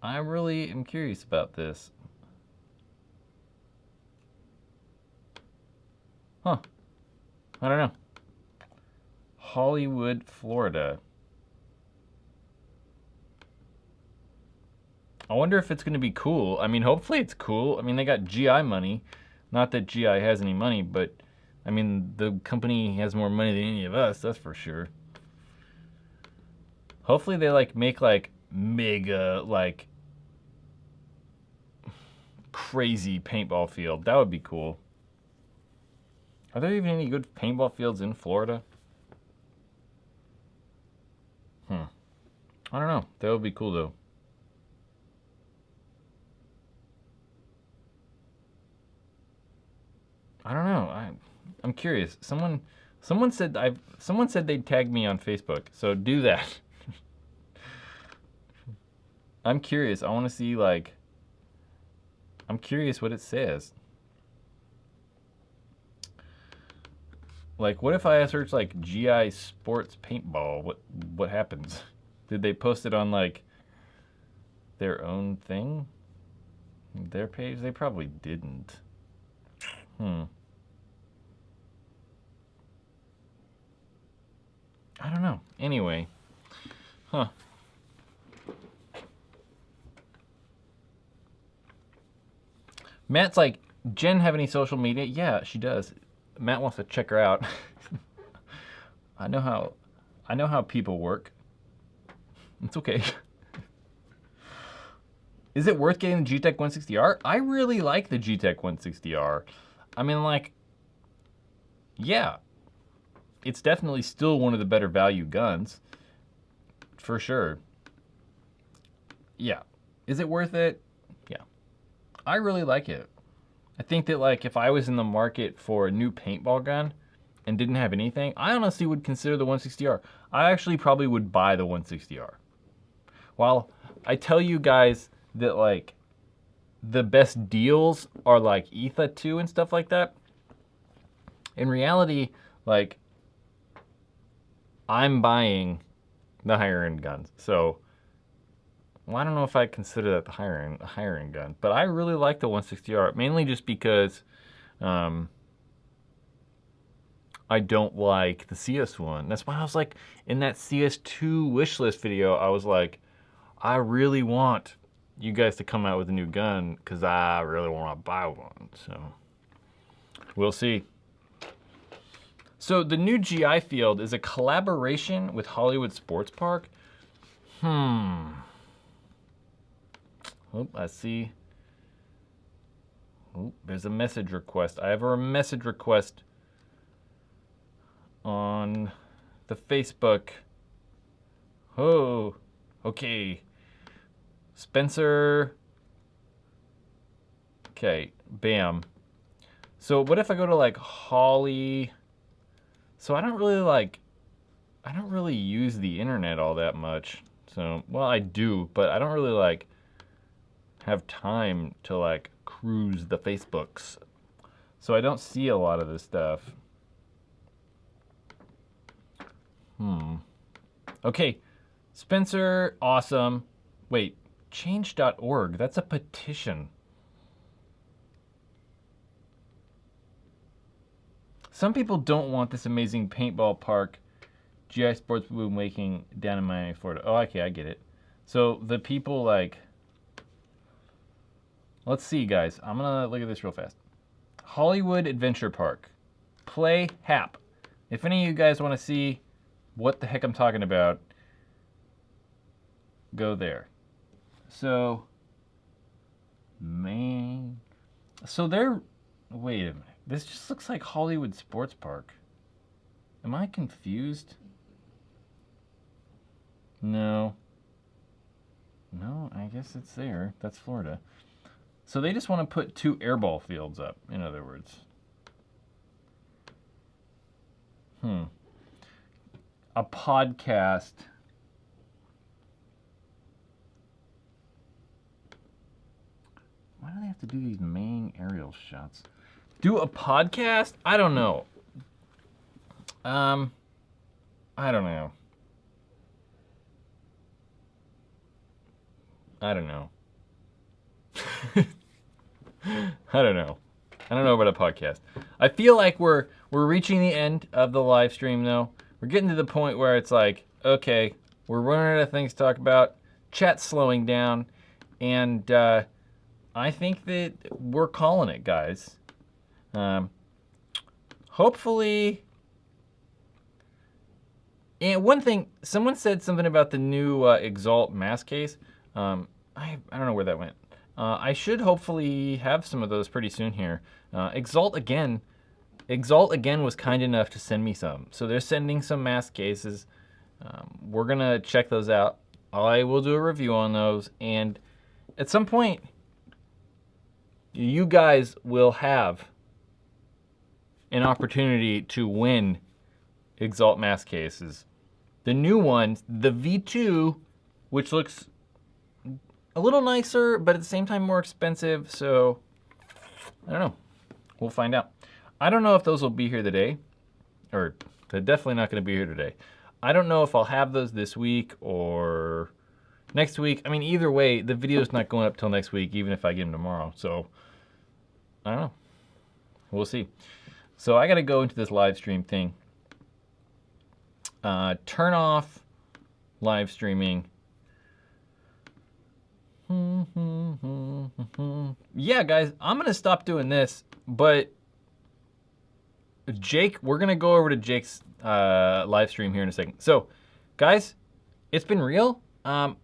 I really am curious about this. Huh. I don't know. Hollywood, Florida. I wonder if it's going to be cool. I mean, hopefully it's cool. I mean, they got GI money. Not that GI has any money, but I mean, the company has more money than any of us, that's for sure. Hopefully they like make like mega like crazy paintball field. That would be cool. Are there even any good paintball fields in Florida? I don't know. That would be cool though. I don't know. I'm curious. Someone said they'd tag me on Facebook. So do that. I'm curious. I want to see like I'm curious what it says. Like what if I search like GI Sports Paintball? What happens? Did they post it on like their own thing? Their page? They probably didn't. I don't know. Anyway. Huh. Matt's like, Jen have any social media? Yeah, she does. Matt wants to check her out. I know how people work. It's okay. Is it worth getting the G-Tech 160R? I really like the G-Tech 160R. I mean, like, yeah. It's definitely still one of the better value guns. For sure. Yeah. Is it worth it? Yeah. I really like it. I think that, like, if I was in the market for a new paintball gun and didn't have anything, I honestly would consider the 160R. I actually probably would buy the 160R. While I tell you guys that, like, the best deals are, like, ETHA 2 and stuff like that, in reality, like, I'm buying the higher end guns. So, well, I don't know if I consider that the higher end gun, but I really like the 160R, mainly just because I don't like the CS1. That's why I was like, in that CS2 wishlist video, I was like, I really want you guys to come out with a new gun because I really want to buy one. So, we'll see. So the new GI field is a collaboration with Hollywood Sports Park. Oh, I see. Oh, there's a message request. I have a message request on the Facebook. Oh, okay. Spencer. Okay, bam. So what if I go to like Holly? So I don't really use the internet all that much. So, well, I do, but I don't really like have time to like cruise the Facebooks. So I don't see a lot of this stuff. Okay, Spencer, awesome. Wait, change.org, that's a petition. Some people don't want this amazing paintball park GI Sports Blue making down in Miami, Florida. Oh, okay, I get it. So the people like, let's see, guys. I'm gonna look at this real fast. Hollywood Adventure Park. Play Hap. If any of you guys want to see what the heck I'm talking about, go there. So, man. So they're, wait a minute. This just looks like Hollywood Sports Park. Am I confused? No. No, I guess it's there. That's Florida. So they just want to put 2 airball fields up, in other words. A podcast. Why do they have to do these main aerial shots? Do a podcast? I don't know. I don't know. I don't know. I don't know. I don't know about a podcast. I feel like we're reaching the end of the live stream though. We're getting to the point where it's like, okay, we're running out of things to talk about. Chat's slowing down, and I think that we're calling it, guys. Hopefully. And one thing, someone said something about the new Exalt mask case. I don't know where that went. I should hopefully have some of those pretty soon here. Exalt again was kind enough to send me some. So they're sending some mask cases. We're gonna check those out. I will do a review on those, and at some point, you guys will have an opportunity to win Exalt mask cases. The new ones, the V2, which looks a little nicer, but at the same time more expensive, so I don't know. We'll find out. I don't know if those will be here today, or they're definitely not going to be here today. I don't know if I'll have those this week or next week. I mean, either way, the video's not going up till next week, even if I get them tomorrow, so I don't know. We'll see. So I got to go into this live stream thing. Turn off live streaming. Yeah, guys, I'm going to stop doing this, but Jake, we're going to go over to Jake's live stream here in a second. So, guys, it's been real. I'm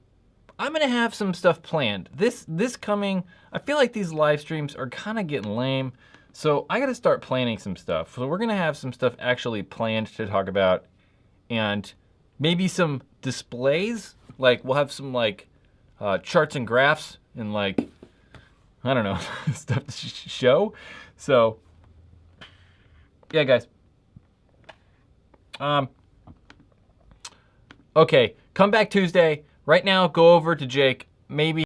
going to have some stuff planned. This coming, I feel like these live streams are kind of getting lame, so I got to start planning some stuff. So we're going to have some stuff actually planned to talk about, and maybe some displays. Like, we'll have some, like, charts and graphs and, like, I don't know, stuff to show. So, yeah, guys. Okay, come back Tuesday. Right now, go over to Jake. Maybe